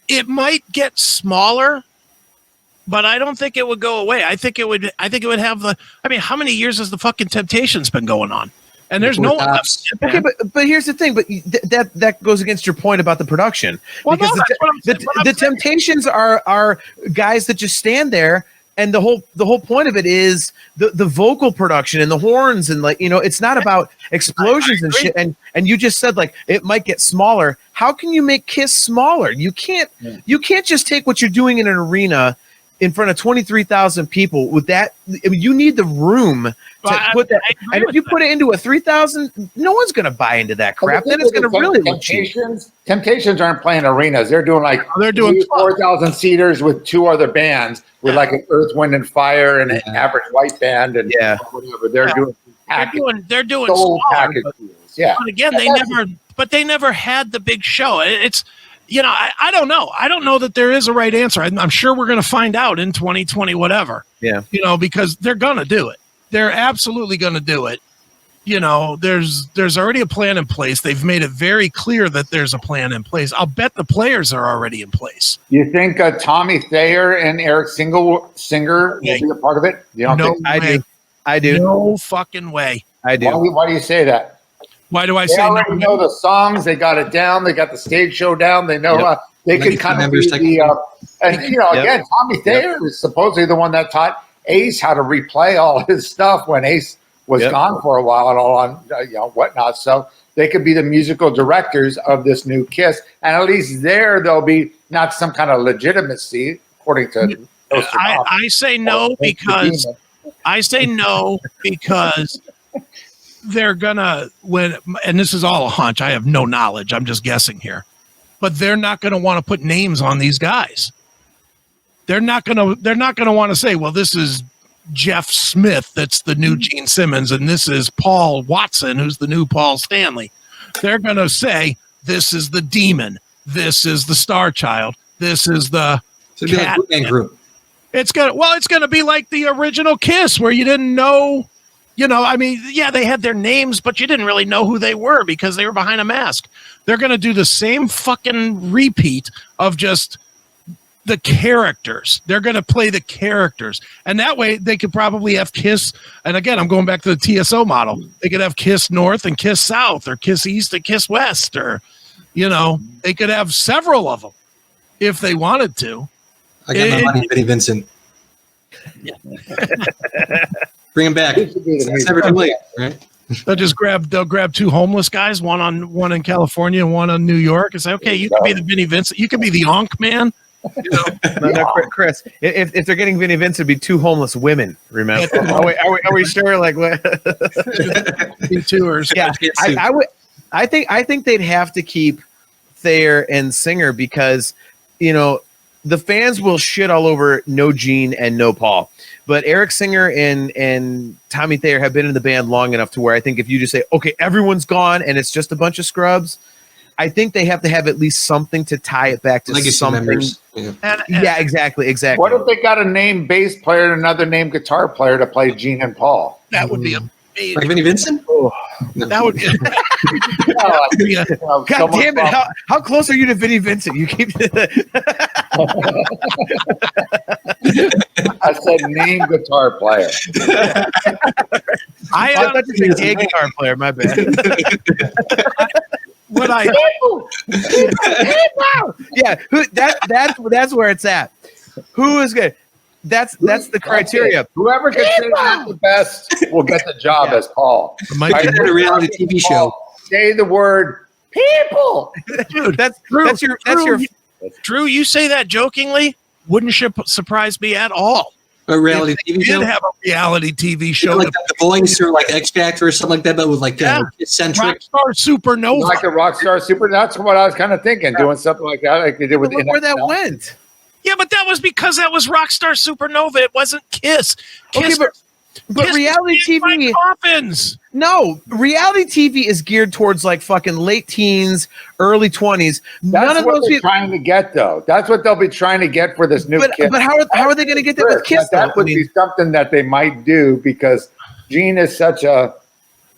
Speaker 2: It might get smaller, but I don't think it would go away. I think it would have how many years has the fucking Temptations been going on? And there's no one left.
Speaker 5: Okay, but here's the thing. But that goes against your point about the production.
Speaker 2: Well,
Speaker 5: because the Temptations are guys that just stand there. And the whole point of it is the vocal production and the horns and it's not about explosions and shit. And you just said it might get smaller. How can you make Kiss smaller? You can't just take what you're doing in an arena in front of 23,000 people with that. I mean, you need the room to put that. And if you put it into a 3,000, no one's going to buy into that crap. Then it's going to really look cheap.
Speaker 4: Temptations aren't playing arenas. They're doing 4,000 seaters with two other bands with an Earth, Wind and Fire and an Average White Band and whatever.
Speaker 2: They're doing small
Speaker 4: package deals. Yeah.
Speaker 2: But again, they never had the big show. It's I don't know. I don't know that there is a right answer. I'm sure we're going to find out in 2020, whatever.
Speaker 5: Yeah.
Speaker 2: Because they're going to do it. They're absolutely going to do it. There's already a plan in place. They've made it very clear that there's a plan in place. I'll bet the players are already in place.
Speaker 4: You think Tommy Thayer and Eric Singer will be a part of it? You don't think?
Speaker 5: I do.
Speaker 2: No fucking way.
Speaker 5: I do.
Speaker 4: Why do you say that?
Speaker 2: Why do I
Speaker 4: they
Speaker 2: say
Speaker 4: already know the songs? They got it down. They got the stage show down. They know they could kind of be again, Tommy Thayer is supposedly the one that taught Ace how to replay all his stuff when Ace was gone for a while and all on whatnot. So they could be the musical directors of this new Kiss, and at least they'll be not some kind of legitimacy according to.
Speaker 2: I say no because they're gonna and this is all a hunch. I have no knowledge. I'm just guessing here, but they're not gonna want to put names on these guys. They're not gonna want to say, well, this is Jeff Smith, that's the new Gene Simmons, and this is Paul Watson, who's the new Paul Stanley. They're gonna say, this is the Demon, this is the Star Child, this is the Cat
Speaker 3: group.
Speaker 2: It's gonna be like the original Kiss, where you didn't know. They had their names, but you didn't really know who they were because they were behind a mask. They're going to do the same fucking repeat of just the characters. They're going to play the characters. And that way they could probably have Kiss. And again, I'm going back to the TSO model. They could have Kiss North and Kiss South, or Kiss East and Kiss West, or, they could have several of them if they wanted to.
Speaker 3: I got my money, Vinnie Vincent.
Speaker 2: Yeah.
Speaker 3: Bring him back. It's never too late, right?
Speaker 2: They'll grab two homeless guys, one in California and one in New York, and say, okay, you can be the Vinnie Vincent, you can be the Onk Man.
Speaker 5: No, Chris, if they're getting Vinnie Vincent, it'd be two homeless women. Remember? Are we sure? Like what?
Speaker 2: Tours.
Speaker 5: Yeah, I think they'd have to keep Thayer and Singer because the fans will shit all over no Gene and no Paul. But Eric Singer and Tommy Thayer have been in the band long enough to where I think if you just say, okay, everyone's gone and it's just a bunch of scrubs, I think they have to have at least something to tie it back to
Speaker 3: Legacy
Speaker 5: something.
Speaker 3: members.
Speaker 5: Yeah, exactly.
Speaker 4: What if they got a name bass player and another name guitar player to play Gene and Paul?
Speaker 2: That would be amazing.
Speaker 3: Like Vinnie Vincent?
Speaker 2: That would be.
Speaker 5: God damn it! How close are you to Vinnie Vincent? You keep.
Speaker 4: I said name guitar player.
Speaker 5: I thought you said gay guitar player. My bad.
Speaker 2: What I
Speaker 5: Yeah, that's where it's at. Who is good? That's the criteria.
Speaker 4: Whoever can say that's the best will get the job as Paul.
Speaker 3: Might be a reality TV show.
Speaker 4: Say the word people.
Speaker 2: Dude,
Speaker 5: That's your
Speaker 2: Drew, you say that jokingly. Wouldn't surprise me at all.
Speaker 3: A reality TV
Speaker 2: Did
Speaker 3: show?
Speaker 2: have a reality TV show,
Speaker 3: Like The Voice or like X Factor or something like that, but with like eccentric.
Speaker 2: Rockstar Supernova.
Speaker 4: Like a Rockstar Super. That's what I was kind of thinking, doing something like that, like they did with
Speaker 5: Look where that went.
Speaker 2: Yeah, but that was because that was Rockstar Supernova. It wasn't Kiss. Kiss
Speaker 5: Okay, but
Speaker 2: Kiss
Speaker 5: reality TV.
Speaker 2: Coffins.
Speaker 5: No, reality TV is geared towards like fucking late teens, early 20s. None
Speaker 4: That's
Speaker 5: of
Speaker 4: what
Speaker 5: those
Speaker 4: they're
Speaker 5: people.
Speaker 4: trying to get, though. That's what they'll be trying to get for this new Kiss.
Speaker 5: But how are they going to get that with Kiss?
Speaker 4: That would be something that they might do because Gene is such a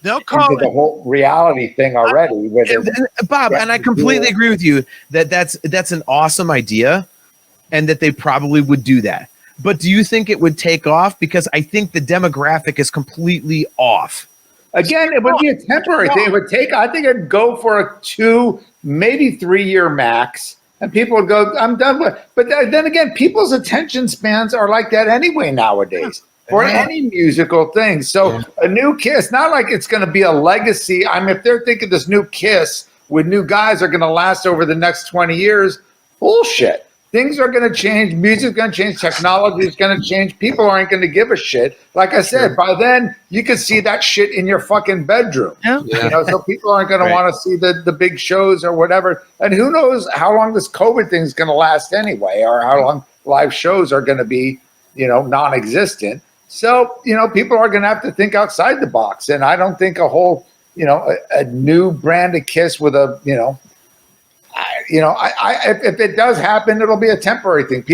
Speaker 2: They'll call
Speaker 4: into the
Speaker 2: it.
Speaker 4: whole reality thing already. With it.
Speaker 5: Bob, and I completely agree with you that that's an awesome idea, and that they probably would do that. But do you think it would take off? Because I think the demographic is completely off.
Speaker 4: Again, it would be a temporary thing. It would take, I think it'd go for a 2, maybe 3 year max. And people would go, I'm done with it. But then again, people's attention spans are like that anyway nowadays for any musical thing. So a new Kiss, not like it's going to be a legacy. I mean, if they're thinking this new Kiss with new guys are going to last over the next 20 years, bullshit. Things are going to change. Music's going to change. Technology is going to change. People aren't going to give a shit. Like I said, by then you can see that shit in your fucking bedroom.
Speaker 2: Yeah.
Speaker 4: You know, so people aren't going to want to see the big shows or whatever. And who knows how long this COVID thing is going to last anyway, or how long live shows are going to be, you know, non-existent. So, you know, people are going to have to think outside the box. And I don't think a whole, you know, a new brand of Kiss with a, you know, if it does happen, it'll be a temporary thing.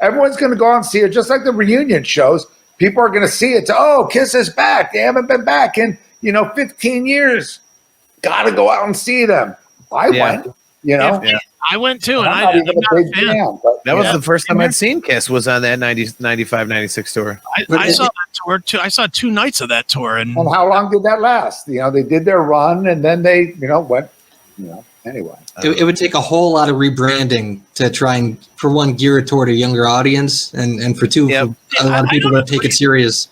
Speaker 4: Everyone's going to go out and see it, just like the reunion shows. People are going to see it. Kiss is back. They haven't been back in 15 years. Got to go out and see them. I went.
Speaker 2: I went too, and
Speaker 4: I'm not a big fan. But,
Speaker 5: That was the first time I'd seen Kiss was on that 95, 96 tour.
Speaker 2: I saw that tour too. I saw 2 nights of that tour, and
Speaker 4: how long did that last? You know, they did their run, and then they, went. Anyway,
Speaker 3: it would take a whole lot of rebranding to try and, for one, gear it toward a younger audience, and for two, for a lot of people that take it serious.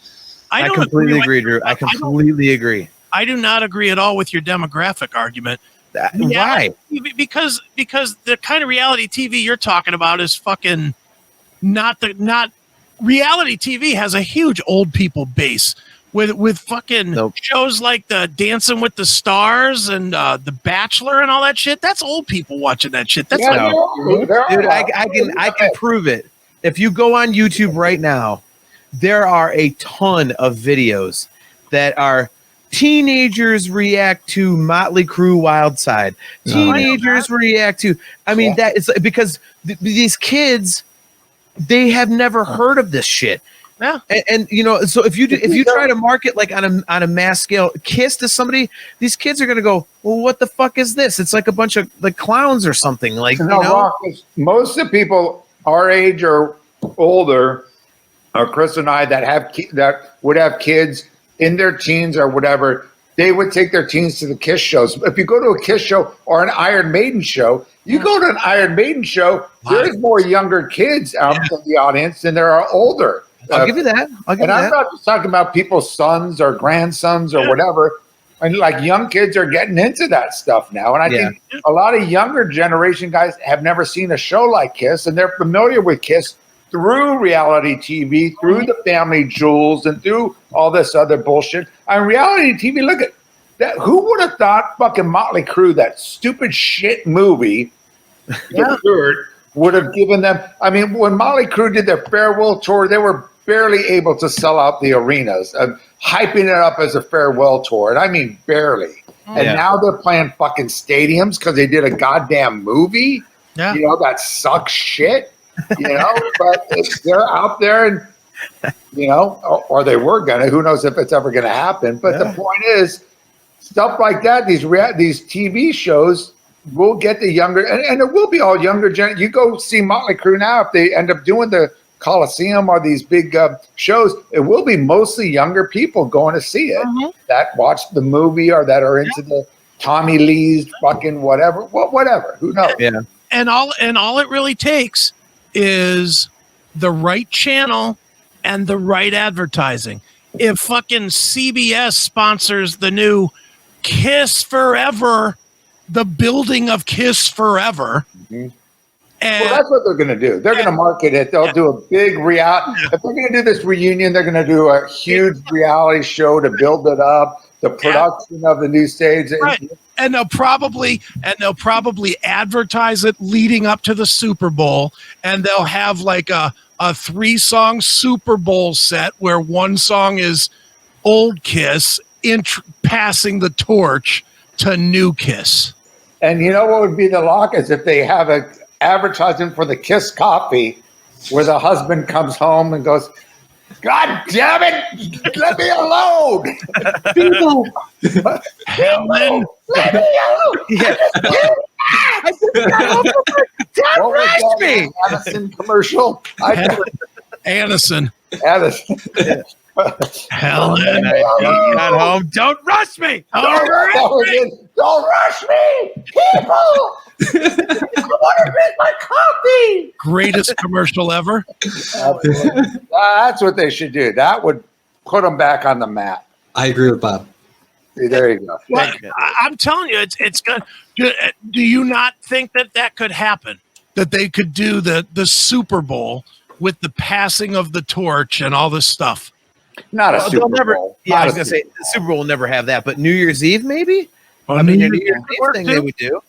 Speaker 5: I completely agree, Drew. I completely agree.
Speaker 2: I do not agree at all with your demographic argument.
Speaker 5: Why?
Speaker 2: Because the kind of reality TV you're talking about is fucking not reality TV has a huge old people base. With fucking shows like the Dancing with the Stars and The Bachelor and all that shit, that's old people watching that shit. That's
Speaker 5: dude, I can prove it. If you go on YouTube right now, there are a ton of videos that are teenagers react to Motley Crue Wild Side. Teenagers react to. I mean, that is because these kids, they have never heard of this shit.
Speaker 2: Yeah,
Speaker 5: and so if you try to market like on a mass scale, Kiss to somebody, these kids are gonna go, well, what the fuck is this? It's like a bunch of like clowns or something. Like
Speaker 4: most of the people our age or older, or Chris and I that would have kids in their teens or whatever, they would take their teens to the Kiss shows. If you go to a Kiss show or an Iron Maiden show, you go to an Iron Maiden show, there's more younger kids out in the audience than there are older.
Speaker 5: I'll give you that. I'm
Speaker 4: not just talking about people's sons or grandsons or whatever. And like young kids are getting into that stuff now. And I think a lot of younger generation guys have never seen a show like Kiss, and they're familiar with Kiss through reality TV, through the Family Jewels, and through all this other bullshit. On reality TV, look at that. Who would have thought fucking Motley Crue, that stupid shit movie, would have given them? I mean, when Motley Crue did their farewell tour, they were barely able to sell out the arenas, hyping it up as a farewell tour. And I mean, barely. And now they're playing fucking stadiums because they did a goddamn movie.
Speaker 2: Yeah.
Speaker 4: You know, that sucks shit. You know, but they're out there and, you know, or they were gonna. Who knows if it's ever gonna happen? But the point is, stuff like that. These TV shows will get the younger, and it will be all younger. You go see Motley Crue now. If they end up doing the Coliseum or these big shows, it will be mostly younger people going to see it that watched the movie or that are into the Tommy Lee's fucking whatever. Whatever. Who knows?
Speaker 5: Yeah.
Speaker 2: And all it really takes is the right channel and the right advertising. If fucking CBS sponsors the new Kiss Forever, the building of Kiss Forever.
Speaker 4: Well, that's what they're going to do. They're going to market it. They'll do a big reality. If they're going to do this reunion, they're going to do a huge reality show to build it up. The production of the new stage.
Speaker 2: Right. And they'll probably advertise it leading up to the Super Bowl, and they'll have like a 3-song Super Bowl set where one song is Old Kiss passing the torch to New Kiss.
Speaker 4: And you know what would be the lock is if they have a advertising for the Kiss coffee where the husband comes home and goes, God damn it, let me alone. People,
Speaker 2: Helen,
Speaker 4: let me alone.
Speaker 5: Yeah. Don't rush me.
Speaker 4: Addison commercial.
Speaker 2: Addison.
Speaker 4: Addison.
Speaker 2: Helen,
Speaker 5: I just got home. Don't rush me.
Speaker 4: Don't rush me, people. I want to drink my coffee.
Speaker 2: Greatest commercial ever.
Speaker 4: That's what they should do. That would put them back on the map.
Speaker 3: I agree with Bob.
Speaker 4: There you go.
Speaker 2: Well, I'm telling you, it's good. Do you not think that could happen? That they could do the Super Bowl with the passing of the torch and all this stuff?
Speaker 4: Not a Super Bowl.
Speaker 5: Yeah, I was going to say, the Super Bowl will never have that, but New Year's Eve, maybe?
Speaker 2: Well,
Speaker 5: I mean, a New Year's Eve thing they would do.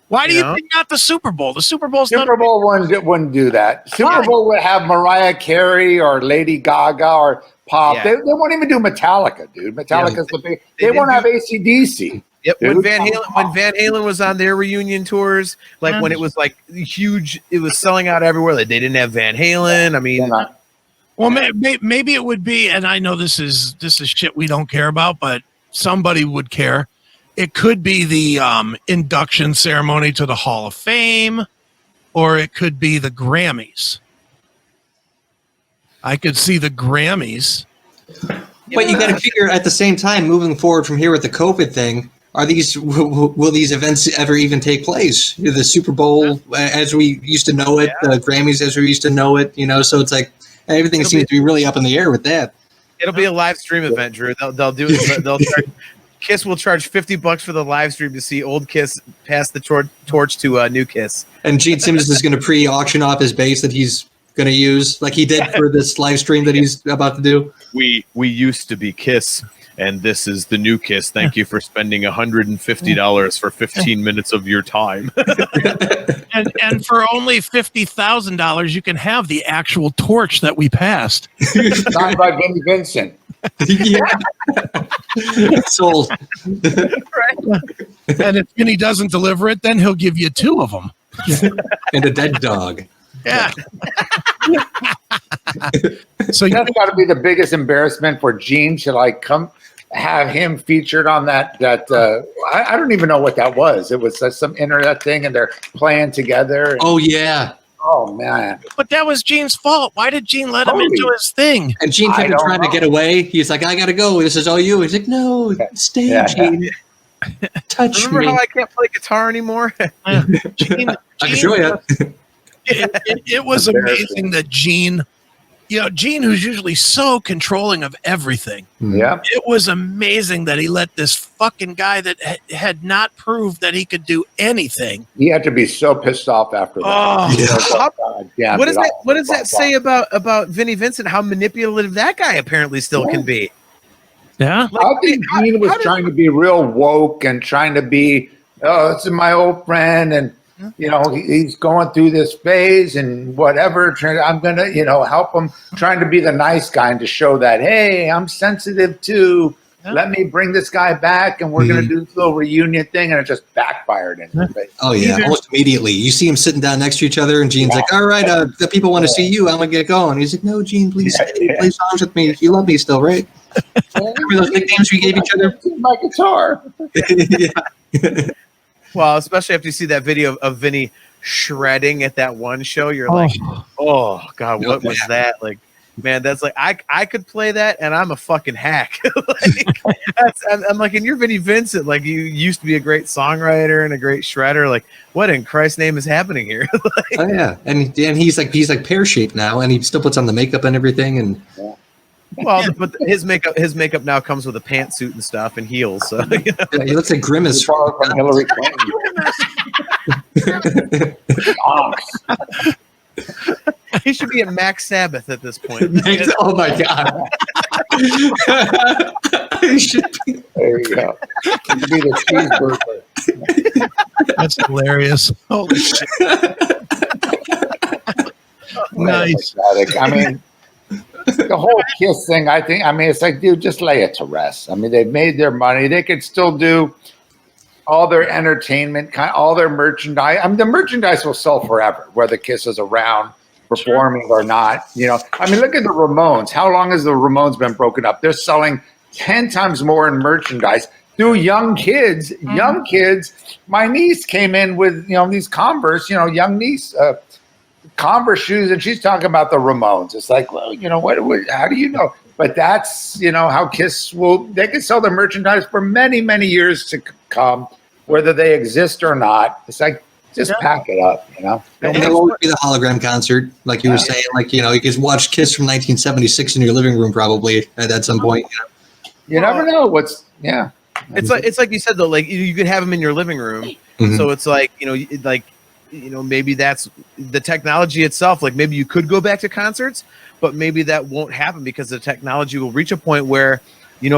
Speaker 2: Why do you think not the Super Bowl? The Super Bowl's
Speaker 4: Super Bowl wouldn't do that. Super Bowl would have Mariah Carey or Lady Gaga or Pop.
Speaker 5: Yeah.
Speaker 4: They won't even do Metallica, dude. Metallica's the big. They won't have AC/DC.
Speaker 5: Yep.
Speaker 4: Dude.
Speaker 5: When Van Halen was on their reunion tours, like when it was like huge, it was selling out everywhere. Like they didn't have Van Halen. I mean,
Speaker 2: well, maybe it would be, and I know this is shit we don't care about, but somebody would care. It could be the induction ceremony to the Hall of Fame, or it could be the Grammys. I could see the Grammys.
Speaker 3: But you got to figure at the same time, moving forward from here with the COVID thing, will these events ever even take place? The Super Bowl as we used to know it, the Grammys as we used to know it, so it's like everything seems to be really up in the air with that.
Speaker 5: It'll be a live stream event, Drew. They'll do it. They'll Kiss will charge $50 for the live stream to see Old Kiss pass the torch to New Kiss.
Speaker 3: And Gene Simmons is going to pre-auction off his bass that he's going to use, like he did for this live stream that he's about to do.
Speaker 5: We used to be Kiss, and this is the New Kiss. Thank you for spending $150 for 15 minutes of your time.
Speaker 2: and for only $50,000, you can have the actual torch that we passed.
Speaker 4: Signed by Vinnie Vincent.
Speaker 3: Yeah. Sold.
Speaker 2: Right. And if Vinny doesn't deliver it, then he'll give you 2 of them.
Speaker 3: And a dead dog.
Speaker 2: Yeah. So
Speaker 4: That's got to be the biggest embarrassment for Gene to like come have him featured on that I don't even know what that was. It was some internet thing and they're playing together.
Speaker 3: Oh yeah.
Speaker 4: Oh man.
Speaker 2: But that was Gene's fault. Why did Gene let him into his thing?
Speaker 3: And Gene kept trying to get away. He's like, I gotta go. This is all you. He's like, no, stay, Gene. Touch
Speaker 5: Remember
Speaker 3: me.
Speaker 5: how I can't play guitar anymore?
Speaker 2: Gene,
Speaker 3: I can show you.
Speaker 2: It was amazing that Gene, Gene, who's usually so controlling of everything.
Speaker 4: Yeah.
Speaker 2: It was amazing that he let this fucking guy that had not proved that he could do anything.
Speaker 4: He had to be so pissed off after that.
Speaker 5: What does that say about Vinnie Vincent? How manipulative that guy apparently still can be.
Speaker 2: Yeah.
Speaker 4: I think Gene was trying to be real woke and trying to be, this is my old friend, and he's going through this phase and whatever. I'm going to, help him, trying to be the nice guy and to show that, hey, I'm sensitive too. let me bring this guy back, and we're going to do this little reunion thing, and it just backfired in his face.
Speaker 3: Oh yeah, almost immediately. You see them sitting down next to each other, and Gene's like, "All right, the people want to see you. I'm gonna get going." He's like, "No, Gene, please play songs with me. You love me still, right?" Remember those nicknames we gave each other?
Speaker 4: My guitar.
Speaker 5: Well, especially after you see that video of Vinny shredding at that one show, you're like, oh God, what was that? Like, man, that's like I could play that, and I'm a fucking hack. I'm like, and you're Vinny Vincent. Like, you used to be a great songwriter and a great shredder. Like, what in Christ's name is happening here?
Speaker 3: Oh yeah, and he's like pear shaped now, and he still puts on the makeup and everything, and.
Speaker 5: Well, but his makeup now comes with a pantsuit and stuff and heels. So
Speaker 3: Yeah, he looks like Grimace
Speaker 4: from Hillary Clinton.
Speaker 5: he should be a Max Sabbath at this point.
Speaker 3: Oh my God! He should be.
Speaker 4: There you go. He should be the cheeseburger.
Speaker 2: That's hilarious. Holy shit! Nice.
Speaker 4: I mean, the whole Kiss thing, it's like, dude, just lay it to rest. I mean, they've made their money. They could still do all their entertainment, all their merchandise. I mean, the merchandise will sell forever, whether Kiss is around, performing or not. You know, I mean, look at the Ramones. How long has the Ramones been broken up? They're selling 10 times more in merchandise through young kids. Mm-hmm. Young kids. My niece came in with, these Converse, young niece, Converse shoes, and she's talking about the Ramones. It's like, well, what how do you know? But that's, how Kiss they can sell their merchandise for many, many years to come, whether they exist or not. It's like, just pack it up,
Speaker 3: And there'll always be the hologram concert, like you were saying, like, you can watch Kiss from 1976 in your living room probably at some point.
Speaker 4: You never know
Speaker 5: It's like you said, though, like you could have them in your living room. Mm-hmm. So it's like, maybe that's the technology itself. Like maybe you could go back to concerts, but maybe that won't happen because the technology will reach a point where,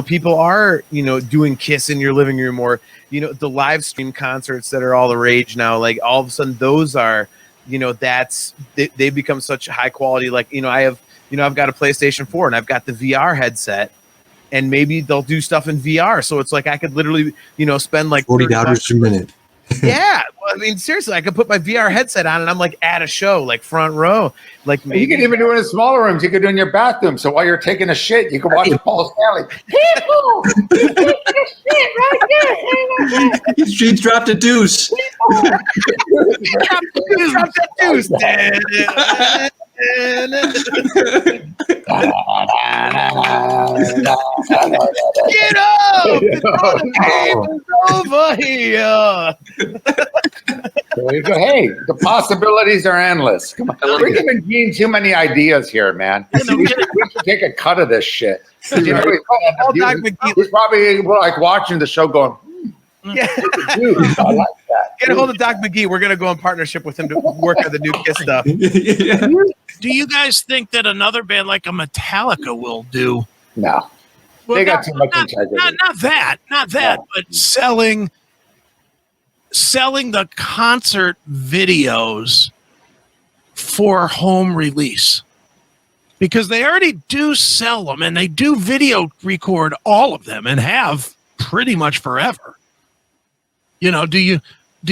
Speaker 5: people are, doing Kiss in your living room, or, the live stream concerts that are all the rage now. Like all of a sudden those are, they become such high quality. Like, I've got a PlayStation 4 and I've got the VR headset, and maybe they'll do stuff in VR. So it's like, I could literally, spend like
Speaker 3: $40 a minute.
Speaker 5: Yeah, well, I mean, seriously, I could put my VR headset on and I'm like at a show, like front row. Like maybe
Speaker 4: you can even do it in smaller rooms. You could do it in your bathroom. So while you're taking a shit, you can watch Paul Stanley. People, he's taking a shit right there.
Speaker 3: He's dropped a deuce.
Speaker 5: Dropped a deuce. Get up! Over here.
Speaker 4: Hey, the possibilities are endless. Come on, we're giving Gene too many ideas here, man. We should take a cut of this shit. He's probably like watching the show, going,
Speaker 5: yeah.
Speaker 4: Dude, I like that.
Speaker 5: Get a hold of Doc McGee. We're going to go in partnership with him to work on the new Kiss stuff.
Speaker 2: Yeah. Do you guys think that another band like a Metallica will do?
Speaker 4: No.
Speaker 2: Well,
Speaker 4: they got too much integrity.
Speaker 2: Not that, but selling the concert videos for home release. Because they already do sell them, and they do video record all of them and have pretty much forever. Do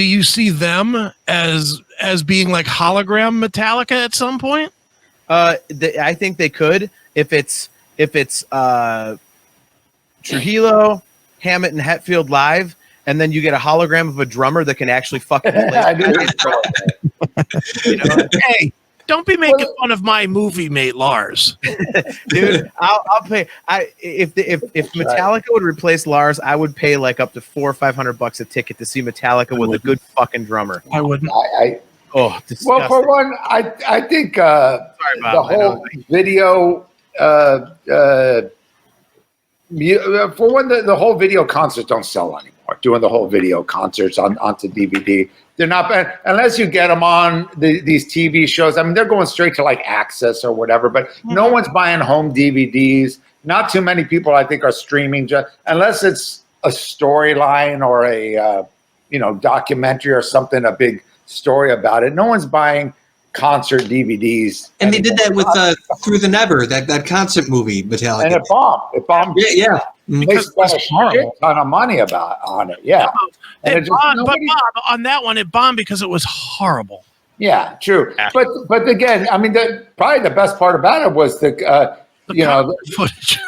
Speaker 2: you see them as being like hologram Metallica at some point?
Speaker 5: I think they could if it's Trujillo, Hammett, and Hetfield live, and then you get a hologram of a drummer that can actually fucking play.
Speaker 2: Hey, don't be making fun of my movie mate Lars.
Speaker 5: Dude, I'll pay. If Metallica would replace Lars, I would pay like up to $400 or $500 a ticket to see Metallica with a good fucking drummer.
Speaker 2: I wouldn't.
Speaker 5: Disgusting.
Speaker 4: Well, for one, I think Sorry, Bob, the whole video. For one, the whole video concerts don't sell anymore. Doing the whole video concerts onto DVD, they're not bad unless you get them on these TV shows. I mean, they're going straight to like Access or whatever, but no one's buying home DVDs. Not too many people, I think, are streaming, unless it's a storyline or a documentary or something, a big story about it. No one's buying concert DVDs.
Speaker 3: And they did that with Through the Never, that concert movie, Metallica.
Speaker 4: And it bombed.
Speaker 3: Yeah.
Speaker 4: They
Speaker 2: because it
Speaker 4: spent
Speaker 2: was
Speaker 4: a shit
Speaker 2: horrible.
Speaker 4: ton of money on it. Yeah. And
Speaker 2: It
Speaker 4: it just-
Speaker 2: bombed, but
Speaker 4: nobody-
Speaker 2: Bob, on that one, it bombed because it was horrible.
Speaker 4: Yeah, true.
Speaker 5: Yeah.
Speaker 4: But again, I mean, probably the best part about it was the
Speaker 2: Footage.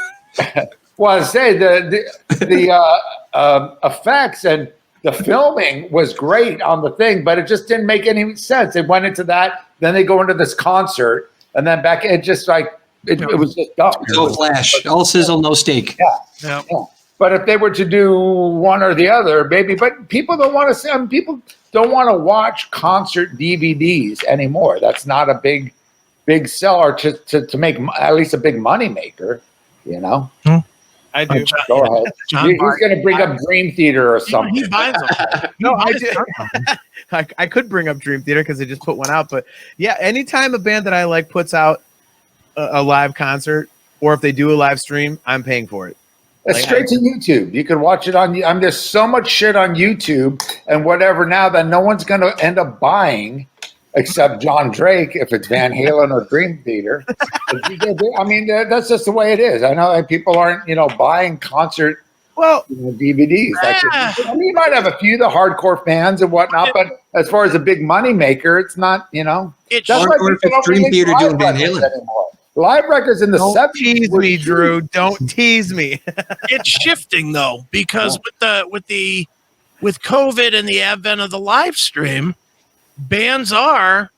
Speaker 4: well, I say the effects and the filming was great on the thing, but it just didn't make any sense. It went into that, then they go into this concert, and then back. It just like it was just dumb.
Speaker 3: No flash, all sizzle, no steak.
Speaker 2: Yeah.
Speaker 4: But if they were to do one or the other, maybe. But people don't want to see. People don't want to watch concert DVDs anymore. That's not a big seller to make at least a big money maker. You know.
Speaker 5: I do.
Speaker 4: Go ahead.
Speaker 2: John
Speaker 4: He's going to bring up Dream Theater or something.
Speaker 2: He buys them.
Speaker 5: No, I do. I could bring up Dream Theater because they just put one out. But yeah, anytime a band that I like puts out a live concert, or if they do a live stream, I'm paying for it.
Speaker 4: It's straight to YouTube. You can watch it on. I mean, there's so much shit on YouTube and whatever now that no one's going to end up buying, except Jon Drake if it's Van Halen or Dream Theater. I mean, that's just the way it is. I know people aren't, buying concert DVDs. I mean, you might have a few the hardcore fans and whatnot, but as far as a big money maker, it's not.
Speaker 2: It's
Speaker 4: That's why
Speaker 3: Or if
Speaker 4: people
Speaker 3: it's
Speaker 4: don't
Speaker 3: Dream
Speaker 4: release
Speaker 3: Theater
Speaker 4: live
Speaker 3: doing Van
Speaker 4: records
Speaker 3: Halen.
Speaker 4: anymore. Live records in the
Speaker 5: Don't
Speaker 4: 70s
Speaker 5: tease
Speaker 4: were
Speaker 5: me,
Speaker 4: huge.
Speaker 5: Drew. Don't tease me.
Speaker 2: it's shifting though, because with COVID and the advent of the live stream, bands are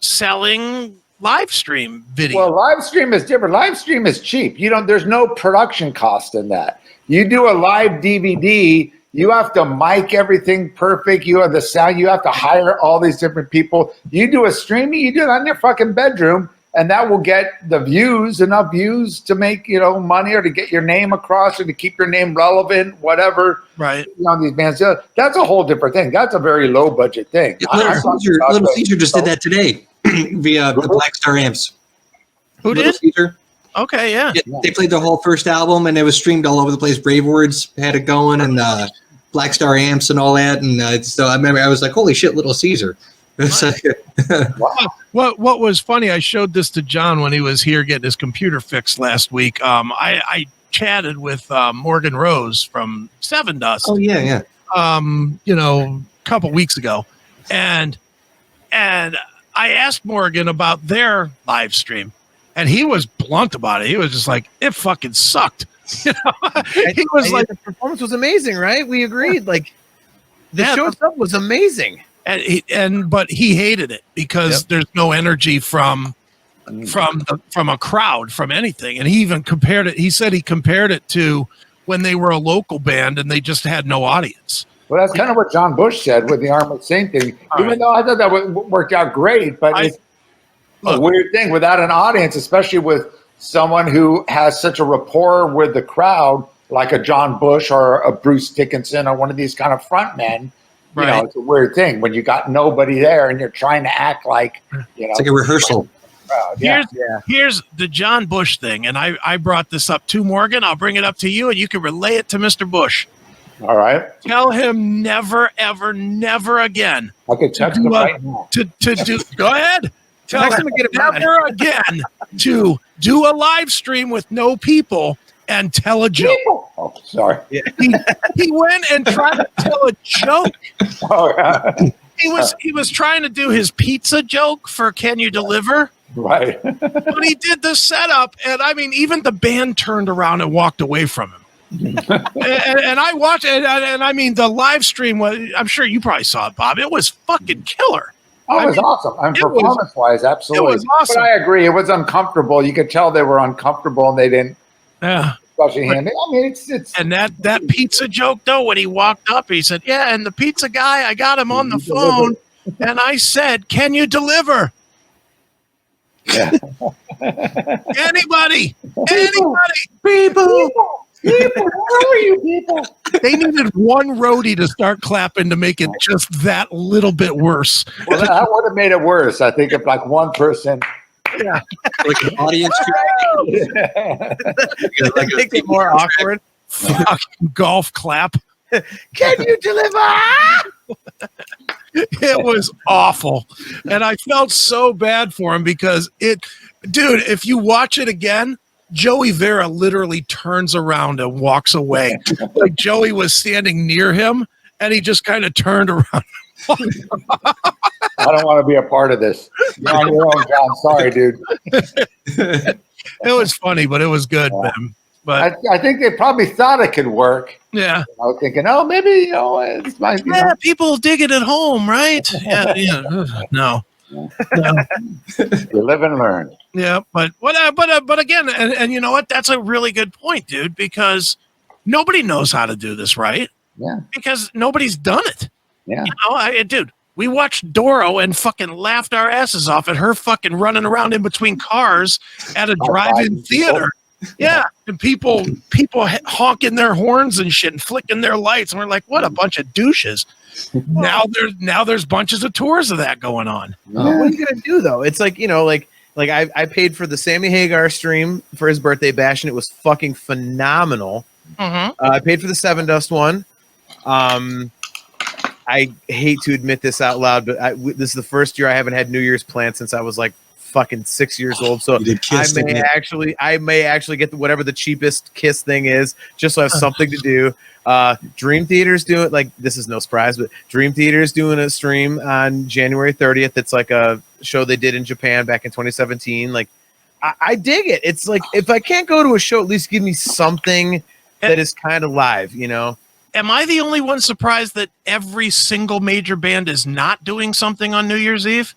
Speaker 2: selling live stream video.
Speaker 4: Well, live stream is different. Live stream is cheap. There's no production cost in that. You do a live DVD, you have to mic everything perfect. You have the sound. You have to hire all these different people. You do a streaming, you do it in your fucking bedroom, and that will get the views, enough views to make, money or to get your name across or to keep your name relevant, whatever.
Speaker 2: Right.
Speaker 4: These bands, that's a whole different thing. That's a very low budget thing.
Speaker 3: Little Caesar just did that today via the Black Star amps.
Speaker 2: Who
Speaker 3: Little
Speaker 2: did?
Speaker 3: Caesar.
Speaker 2: Okay, yeah.
Speaker 3: They played their whole first album, and it was streamed all over the place. Brave Words had it going, and Black Star amps and all that. And so I remember I was like, "Holy shit, Little Caesar!" It's like,
Speaker 2: What was funny? I showed this to John when he was here getting his computer fixed last week. I chatted with Morgan Rose from Seven Dust.
Speaker 3: oh yeah.
Speaker 2: A couple weeks ago, and I asked Morgan about their live stream, and he was blunt about it. He was just like, "It fucking sucked." He was like,
Speaker 5: the performance was amazing, right? We agreed. Like the show itself was amazing.
Speaker 2: but he hated it because there's no energy from a crowd, from anything. And he even compared it. He said he compared it to when they were a local band and they just had no audience.
Speaker 4: Well, that's kind of what John Bush said with the Armored Saint thing. Even though I thought that worked out great, but it's a weird thing without an audience, especially with someone who has such a rapport with the crowd, like a John Bush or a Bruce Dickinson or one of these kind of front men.
Speaker 2: Right.
Speaker 4: It's a weird thing when you got nobody there and you're trying to act like,
Speaker 3: It's like a rehearsal.
Speaker 2: Here's the John Bush thing, and I brought this up to Morgan. I'll bring it up to you, and you can relay it to Mr. Bush.
Speaker 4: All right.
Speaker 2: Tell him never, ever, never again.
Speaker 4: I could text him right now.
Speaker 2: To do. Go ahead. Tell
Speaker 5: Text
Speaker 2: him
Speaker 5: him and get it done.
Speaker 2: never again to do a live stream with no people and tell a joke.
Speaker 4: Oh, sorry.
Speaker 2: He went and tried to tell a joke.
Speaker 4: Oh, yeah.
Speaker 2: He was trying to do his pizza joke for Can You Deliver?
Speaker 4: Right.
Speaker 2: But he did the setup, and I mean, even the band turned around and walked away from him. and I watched it, and I mean, the live stream was, I'm sure you probably saw it, Bob. It was fucking killer.
Speaker 4: Oh, it was awesome. And performance-wise, absolutely.
Speaker 2: It was awesome.
Speaker 4: But I agree. It was uncomfortable. You could tell they were uncomfortable, and they didn't.
Speaker 2: Yeah.
Speaker 4: Especially him. I mean, it's.
Speaker 2: And that pizza joke, though, when he walked up, he said, "Yeah, and the pizza guy, I got him on the phone, and I said, 'Can you deliver?'"
Speaker 4: Yeah.
Speaker 2: Anybody,
Speaker 4: People, where are you people?
Speaker 2: They needed one roadie to start clapping to make it just that little bit worse.
Speaker 4: Well, that would have made it worse. I think if like one person.
Speaker 2: Yeah.
Speaker 3: Like an audience.
Speaker 5: Like make it more awkward.
Speaker 2: Fucking golf clap.
Speaker 5: Can you deliver?
Speaker 2: It was awful. And I felt so bad for him because dude, if you watch it again, Joey Vera literally turns around and walks away. Like Joey was standing near him, and he just kind of turned around.
Speaker 4: I don't want to be a part of this. You're on your own, John. Sorry, dude.
Speaker 2: It was funny, but it was good, man. But
Speaker 4: I think they probably thought it could work.
Speaker 2: yeah,
Speaker 4: I was thinking, oh, maybe this might be.
Speaker 2: yeah, people dig it at home, right? Yeah, yeah. No.
Speaker 4: You live and learn.
Speaker 2: Yeah, but again, and you know what? That's a really good point, dude, because nobody knows how to do this right.
Speaker 4: Yeah.
Speaker 2: Because nobody's done it.
Speaker 4: Yeah.
Speaker 2: You know, dude, we watched Doro and fucking laughed our asses off at her fucking running around in between cars at a drive-in theater. Yeah, and people honking their horns and shit and flicking their lights, and we're like, what a bunch of douches. Now there's bunches of tours of that going on.
Speaker 5: What are you gonna do though? It's like, you know, like I paid for the Sammy Hagar stream for his birthday bash, and it was fucking phenomenal. I paid for the Seven Dust one. I hate to admit this out loud, but this is the first year I haven't had New Year's planned since I was like fucking 6 years old. So I may actually get whatever the cheapest Kiss thing is, just so I have something to do. Dream Theater's doing, like, this is no surprise, but Dream Theater's doing a stream on January 30th. It's like a show they did in Japan back in 2017. Like, I dig it. It's like, if I can't go to a show, at least give me something that is kind of live, you know?
Speaker 2: Am I the only one surprised that every single major band is not doing something on New Year's Eve?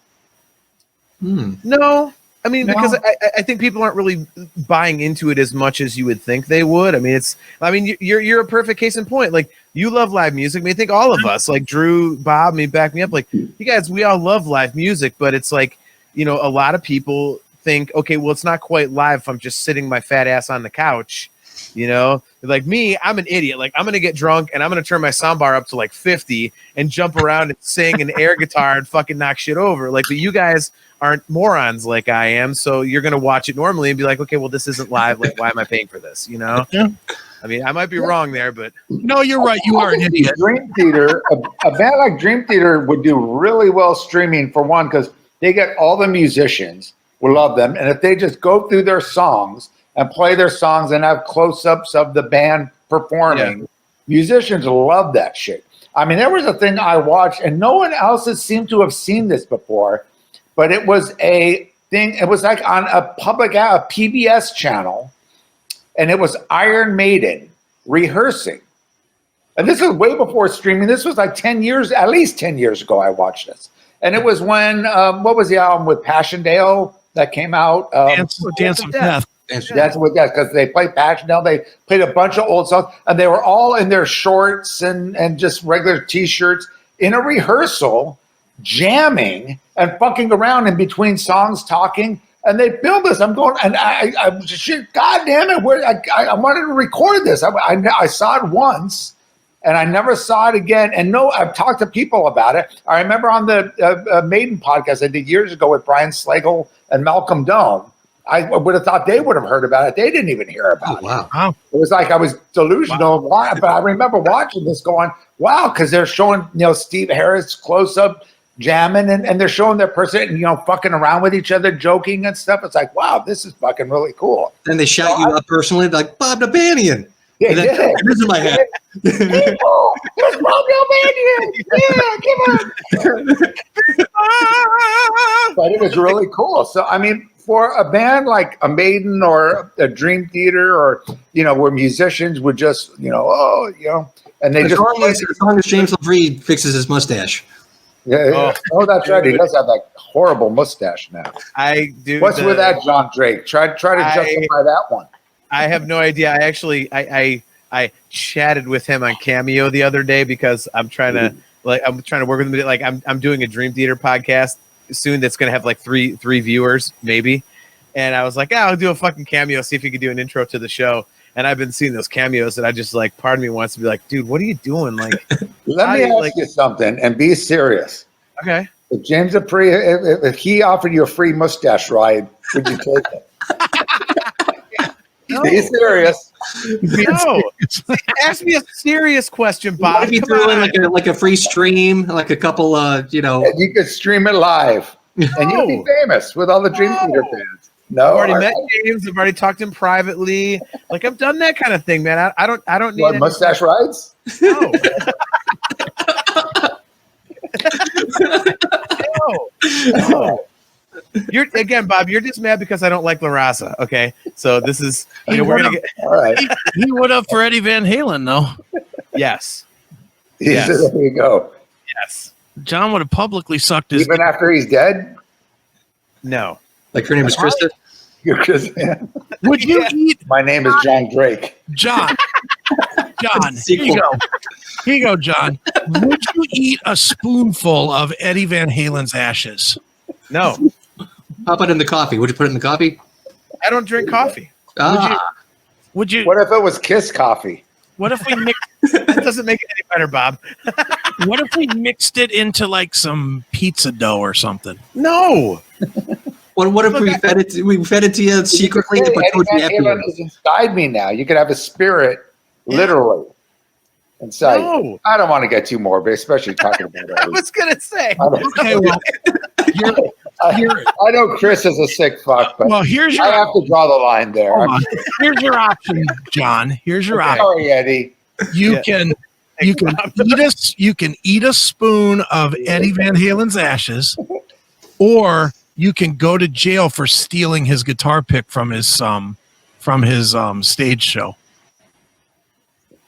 Speaker 5: No. I mean, because I think people aren't really buying into it as much as you would think they would. I mean, you're a perfect case in point. Like, you love live music. I mean, I think all of us, like Drew, Bob, back me up. Like, you guys, we all love live music, but it's like, you know, a lot of people think, okay, well, it's not quite live if I'm just sitting my fat ass on the couch. You know, like me, I'm an idiot. Like, I'm going to get drunk and I'm going to turn my soundbar up to like 50 and jump around and sing and air guitar and fucking knock shit over. Like, but you guys aren't morons like I am. So you're going to watch it normally and be like, okay, well, this isn't live. Like, why am I paying for this? You know? Yeah. I mean, I might be wrong there, but
Speaker 2: no, you're right. You are an idiot.
Speaker 4: Dream Theater, a band like Dream Theater would do really well streaming, for one, because they get all the musicians will love them. And if they just go through their songs and play their songs and have close-ups of the band performing, musicians love that shit. I mean, there was a thing I watched, and no one else has seemed to have seen this before, but it was a thing. It was like on a PBS channel, and it was Iron Maiden rehearsing. And this is way before streaming. This was like at least 10 years ago I watched this. And it was when, what was the album with Passchendaele that came out?
Speaker 2: Dance with Death.
Speaker 4: That's what that, because they played Passchendaele. They played a bunch of old songs, and they were all in their shorts and just regular T-shirts in a rehearsal, jamming and fucking around in between songs, talking. And they filmed this. I'm going, and I shit, God damn it! I wanted to record this. I saw it once, and I never saw it again. And no, I've talked to people about it. I remember on the Maiden podcast I did years ago with Brian Slagle and Malcolm Dome. I would have thought they would have heard about it. They didn't even hear about it.
Speaker 2: Wow.
Speaker 4: It was like I was delusional. Wow. But I remember watching this going, wow, because they're showing, Steve Harris close up jamming and they're showing their person, fucking around with each other, joking and stuff. It's like, wow, this is fucking really cool.
Speaker 3: And they shout you up personally, like Bob Nalbandian.
Speaker 4: Yeah,
Speaker 3: this is my head.
Speaker 4: People, there's Bob Nalbandian. Yeah, come on. But it was really cool. So, I mean, for a band like a Maiden or a Dream Theater or, where musicians would just, and they
Speaker 3: as long as James LaVrie fixes his mustache.
Speaker 4: Yeah. Oh, that's right. He does have that horrible mustache now.
Speaker 5: I do.
Speaker 4: What's with that, Jon Drake? Try to justify that one.
Speaker 5: I have no idea. I actually, I chatted with him on Cameo the other day because I'm trying to work with him. Like, I'm doing a Dream Theater podcast soon that's going to have like three viewers maybe. And I was like, I'll do a fucking cameo, see if you could do an intro to the show. And I've been seeing those cameos that I just like, part of me wants to be like, dude, what are you doing? Like,
Speaker 4: let me ask you something and be serious.
Speaker 5: Okay.
Speaker 4: If James Dupree, if he offered you a free mustache ride, would you take it?
Speaker 5: No.
Speaker 4: Be serious.
Speaker 5: No. Ask me a serious question, Bob.
Speaker 3: What if you threw in like a free stream, like a couple,
Speaker 4: And you could stream it live. And you'd be famous with all the Dream Theater fans. No,
Speaker 5: I've already met James. I've already talked to him privately. Like I've done that kind of thing, man. I don't need
Speaker 4: What, mustache rides?
Speaker 5: No. No. You're again, Bob. You're just mad because I don't like La Raza. Okay, so this is we're gonna get.
Speaker 4: All right.
Speaker 2: He would have for Eddie Van Halen, though.
Speaker 5: Yes.
Speaker 4: Yes. There you go.
Speaker 5: Yes.
Speaker 2: John would have publicly sucked his.
Speaker 4: Even after he's dead.
Speaker 5: No.
Speaker 3: Like her name is Krista?
Speaker 4: You're just,
Speaker 2: Would you eat
Speaker 4: my name is Jon Drake.
Speaker 2: John? John, here you go. Here you go, John. Would you eat a spoonful of Eddie Van Halen's ashes?
Speaker 5: No.
Speaker 3: How about in the coffee? Would you put it in the coffee?
Speaker 5: I don't drink coffee.
Speaker 2: Would you?
Speaker 4: What if it was Kiss coffee?
Speaker 2: What if we mix?
Speaker 5: That doesn't make it any better, Bob.
Speaker 2: What if we mixed it into like some pizza dough or something?
Speaker 5: No.
Speaker 3: What if we fed it? We fed it to you secretly to put
Speaker 4: Eddie
Speaker 3: towards
Speaker 4: Van
Speaker 3: the
Speaker 4: Halen
Speaker 3: afterwards.
Speaker 4: is inside me now. You could have a spirit, literally, inside.
Speaker 5: No.
Speaker 4: I don't want to get too morbid, especially talking about
Speaker 5: I
Speaker 4: it.
Speaker 5: was gonna say.
Speaker 2: Okay, well,
Speaker 4: I know Chris is a sick fuck, but
Speaker 2: well, here's your.
Speaker 4: I have to draw the line there.
Speaker 2: Hold on. Here's your option, John. Here's your option.
Speaker 4: Sorry, Eddie.
Speaker 2: You can eat a spoon of Eddie Van Halen's ashes, or you can go to jail for stealing his guitar pick from his stage show.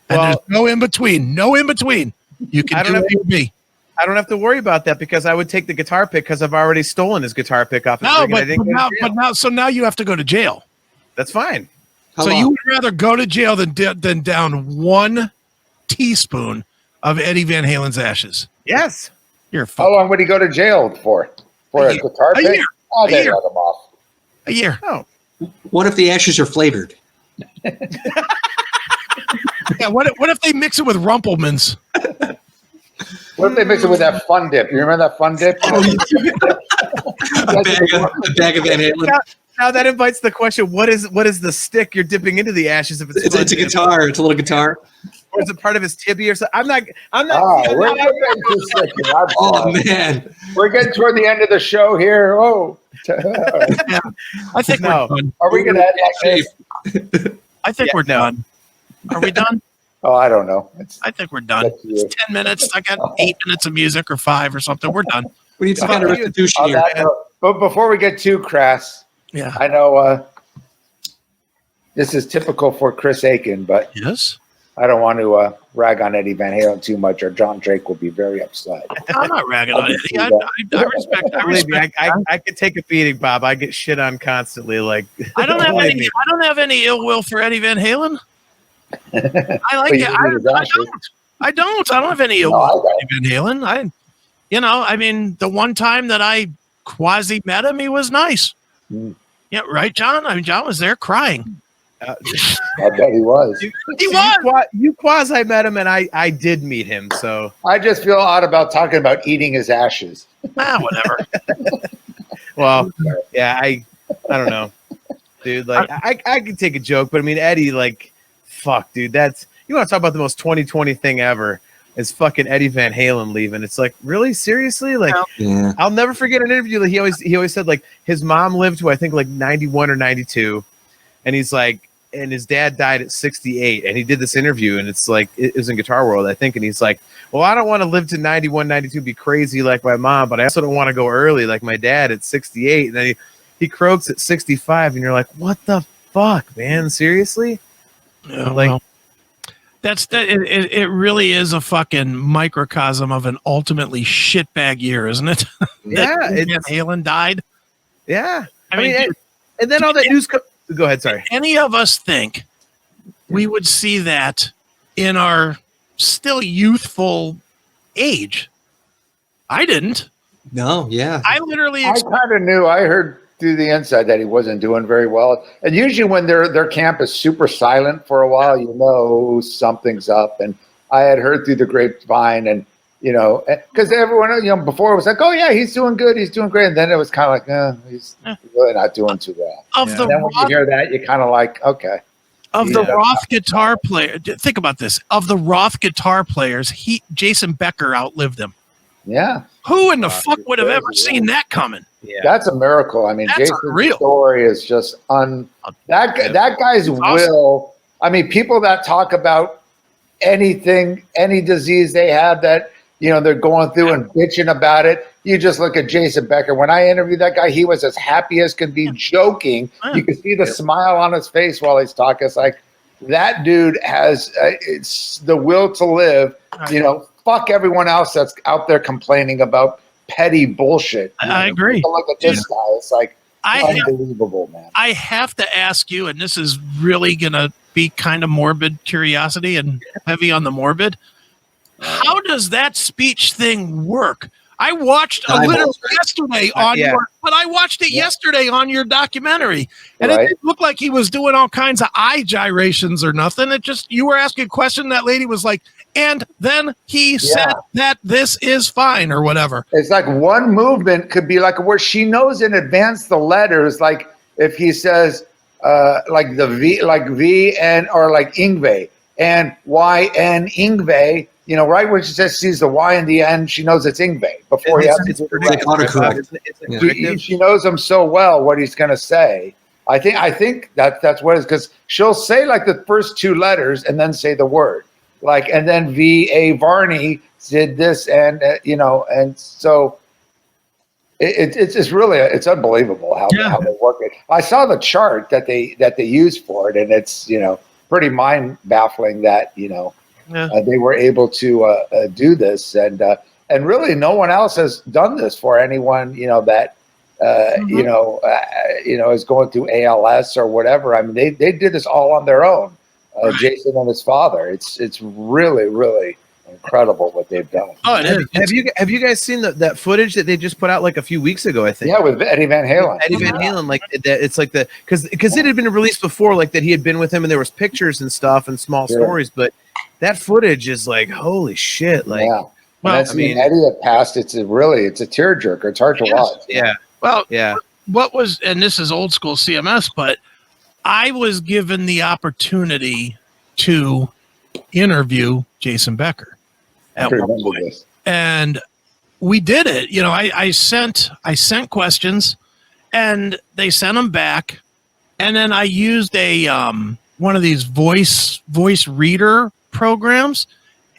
Speaker 2: And
Speaker 5: Well,
Speaker 2: there's no in between. No in between. You can do it with me.
Speaker 5: I don't have to worry about that because I would take the guitar pick because I've already stolen his guitar pick off.
Speaker 2: No,
Speaker 5: his ring and I didn't go to jail.
Speaker 2: so now you have to go to jail.
Speaker 5: That's fine.
Speaker 3: How
Speaker 2: So
Speaker 3: long?
Speaker 2: you would rather go to jail than down 1 teaspoon of Eddie Van Halen's ashes.
Speaker 5: Yes.
Speaker 2: You're
Speaker 4: How
Speaker 2: fucking
Speaker 4: long would he go to jail for? For
Speaker 2: A
Speaker 4: a
Speaker 2: year.
Speaker 4: guitar
Speaker 2: A
Speaker 4: pick?
Speaker 2: year.
Speaker 4: Oh,
Speaker 2: A
Speaker 4: they
Speaker 2: year.
Speaker 4: let him off.
Speaker 2: a year.
Speaker 5: Oh.
Speaker 3: What if the ashes are flavored?
Speaker 2: Yeah, what if they mix it with Rumpelmans?
Speaker 4: What if they mix it with that Fun Dip? You remember that Fun Dip?
Speaker 3: A bag of Van Halen.
Speaker 5: Now that invites the question: what is the stick you're dipping into the ashes? If
Speaker 3: It's a guitar. It's a little guitar.
Speaker 5: or is it part of his tibia or something? I'm not.
Speaker 4: Oh, we're getting too sick here. I'm
Speaker 3: Oh
Speaker 4: sorry.
Speaker 3: man!
Speaker 4: We're getting toward the end of the show here. Oh,
Speaker 2: I think
Speaker 5: No.
Speaker 2: we're done.
Speaker 4: are we going to end like this?
Speaker 2: I think we're done. Are we done?
Speaker 4: Oh, I don't know.
Speaker 2: I think we're done.
Speaker 4: That's you.
Speaker 2: It's 10 minutes. I got 8 minutes of music or 5 or something. We're done.
Speaker 3: We need to find a restitution
Speaker 4: On
Speaker 3: here.
Speaker 4: that note, but before we get too crass,
Speaker 2: Yeah.
Speaker 4: I know this is typical for Chris Akin, but
Speaker 2: Yes.
Speaker 4: I don't want to rag on Eddie Van Halen too much, or Jon Drake will be very upset.
Speaker 2: I'm not ragging on Eddie. I respect. I
Speaker 5: Believe me,
Speaker 2: respect.
Speaker 5: I could take a beating, Bob. I get shit on constantly. Like
Speaker 2: I don't have
Speaker 5: believe
Speaker 2: any.
Speaker 5: me.
Speaker 2: I don't have any ill will for Eddie Van Halen. I like
Speaker 4: But
Speaker 2: it.
Speaker 4: you
Speaker 2: I
Speaker 4: need his ashes.
Speaker 2: don't. I don't have any ill
Speaker 4: No, I
Speaker 2: will for
Speaker 4: don't.
Speaker 2: Eddie Van Halen. I mean, the one time that I quasi met him, he was nice.
Speaker 4: Mm.
Speaker 2: Yeah, right, John. I mean, John was there crying.
Speaker 4: I bet he was.
Speaker 2: He was.
Speaker 5: You quasi met him, and I did meet him. So
Speaker 4: I just feel odd about talking about eating his ashes.
Speaker 2: Whatever.
Speaker 5: well, yeah. I don't know, dude. Like I could take a joke, but I mean Eddie, like, fuck, dude. That's you want to talk about the most 2020 thing ever. Is fucking Eddie Van Halen leaving. It's like, really? Seriously? Like,
Speaker 3: Yeah.
Speaker 5: I'll never forget an interview that he always said, like, his mom lived to, I think, like 91 or 92. And he's like, and his dad died at 68. And he did this interview, and it's like, it was in Guitar World, I think. And he's like, well, I don't want to live to 91, 92, be crazy like my mom, but I also don't want to go early like my dad at 68. And then he croaks at 65. And you're like, what the fuck, man? Seriously?
Speaker 2: Yeah,
Speaker 5: Like-
Speaker 2: well, it really is a fucking microcosm of an ultimately shitbag year, isn't it?
Speaker 5: Yeah.
Speaker 2: Van
Speaker 5: It's,
Speaker 2: Halen died.
Speaker 5: yeah.
Speaker 2: I mean, dude,
Speaker 5: and then all that news. Go ahead. Sorry.
Speaker 2: any of us think we would see that in our still youthful age? I didn't.
Speaker 3: No. Yeah.
Speaker 2: I literally
Speaker 4: I kind of knew. I heard through the inside that he wasn't doing very well. And usually when their camp is super silent for a while, you know something's up. And I had heard through the grapevine, and because everyone, before it was like, oh yeah, he's doing good, he's doing great. And then it was kind of like, he's really not doing too well.
Speaker 2: of
Speaker 5: Yeah.
Speaker 2: the
Speaker 4: And then when you
Speaker 2: rock,
Speaker 4: hear that, you're kind of like, okay.
Speaker 2: the
Speaker 4: Yeah.
Speaker 2: Roth guitar player. Think about this. Of the Roth guitar players, Jason Becker outlived him.
Speaker 4: Yeah.
Speaker 2: Who in the fuck would have ever seen that coming?
Speaker 5: Yeah.
Speaker 4: That's a miracle. I mean,
Speaker 2: That's
Speaker 4: Jason's
Speaker 2: unreal.
Speaker 4: story is just that guy's
Speaker 2: awesome.
Speaker 4: will. I mean, people that talk about anything, any disease they have that, they're going through and bitching about it. You just look at Jason Becker. When I interviewed that guy, he was as happy as could be, joking. You could see the smile on his face while he's talking. It's like, that dude has it's the will to live. Fuck everyone else that's out there complaining about petty bullshit.
Speaker 2: I agree.
Speaker 4: Look at this guy. It's like unbelievable, man.
Speaker 2: I have to ask you, and this is really going to be kind of morbid curiosity and heavy on the morbid. How does that speech thing work? I watched a little yesterday on yesterday on your documentary, and it didn't look like he was doing all kinds of eye gyrations or nothing. It just, you were asking a question, that lady was like, and then he said that this is fine or whatever.
Speaker 4: It's like one movement could be like where she knows in advance the letters, like if he says like the V, like V and or like Ingve and Y and Ingve. Right when she sees the Y in the end, she knows it's Ingve before he has to do it. She knows him so well what he's going to say. I think that's what it is, because she'll say like the first two letters and then say the word, like, and then V.A. Varney did this, and and so it's really it's unbelievable how they work it. I saw the chart that they use for it, and it's pretty mind baffling that they were able to do this, and really no one else has done this for anyone that is going through ALS or whatever. I mean, they did this all on their own. Jason and his father. It's really, really incredible what they've done.
Speaker 2: Oh, it is.
Speaker 5: Have you guys seen that footage that they just put out like a few weeks ago? I think.
Speaker 4: Yeah, with Eddie Van Halen.
Speaker 5: Eddie Van Halen, like that. It's like because it had been released before, like that he had been with him, and there was pictures and stuff and small stories, but that footage is like, holy shit! Like,
Speaker 4: well, I mean, Eddie had passed. It's a tearjerker. It's hard to watch.
Speaker 5: Yeah.
Speaker 2: Well, what was, and this is old school CMS, but I was given the opportunity to interview Jason Becker at one point, and we did it. I sent questions, and they sent them back, and then I used a one of these voice reader programs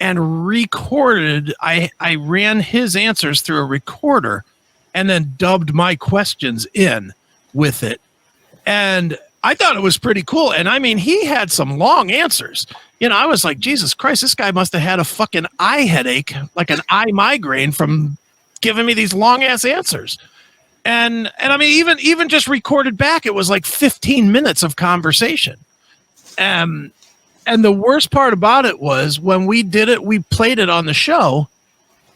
Speaker 2: and recorded. I ran his answers through a recorder and then dubbed my questions in with it, and I thought it was pretty cool. And I mean, he had some long answers. I was like, Jesus Christ, this guy must have had a fucking eye headache, like an eye migraine, from giving me these long ass answers. And I mean, even just recorded back, it was like 15 minutes of conversation. And the worst part about it was when we did it, we played it on the show.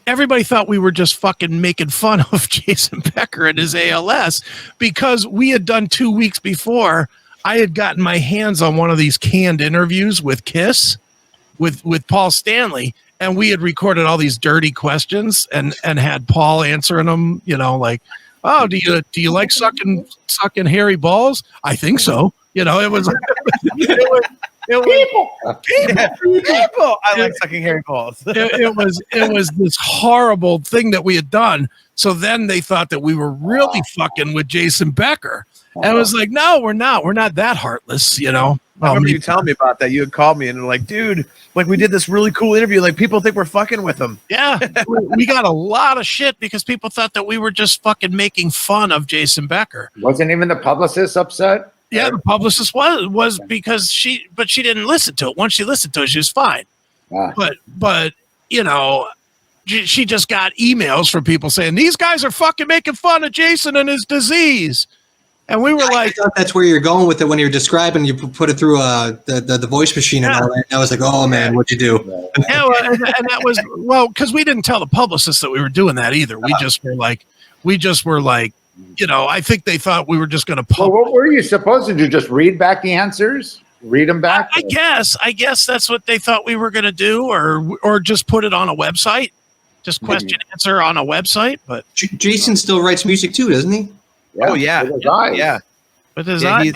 Speaker 2: Everybody thought we were just fucking making fun of Jason Becker and his ALS, because we had done 2 weeks before. I had gotten my hands on one of these canned interviews with Kiss, with Paul Stanley, and we had recorded all these dirty questions and had Paul answering them. Like, oh, do you like sucking hairy balls? I think so. It was. People.
Speaker 5: I like sucking hairy balls.
Speaker 2: it was this horrible thing that we had done. So then they thought that we were really fucking with Jason Becker. And I was like, no, we're not. We're not that heartless,
Speaker 5: I remember you telling me about that. You had called me and were like, dude, like we did this really cool interview. Like people think we're fucking with them.
Speaker 2: Yeah. We got a lot of shit because people thought that we were just fucking making fun of Jason Becker.
Speaker 4: Wasn't even the publicist upset?
Speaker 2: Yeah, the publicist was because she didn't listen to it. Once she listened to it, she was fine. But she just got emails from people saying these guys are fucking making fun of Jason and his disease, and we were I
Speaker 3: thought that's where you're going with it when you're describing. You put it through the voice machine and all that. I was like, oh man, what'd you do?
Speaker 2: Yeah, and that was because we didn't tell the publicist that we were doing that either. We just were like. I think they thought we were just going to publish.
Speaker 4: Well, what were you supposed to do? Just read back the answers? Read them back?
Speaker 2: I guess that's what they thought we were going to do, or just put it on a website. Just question answer on a website. But
Speaker 3: Jason still writes music too, doesn't he?
Speaker 5: Yeah. Oh yeah.
Speaker 2: With his
Speaker 5: Yeah,
Speaker 2: eyes.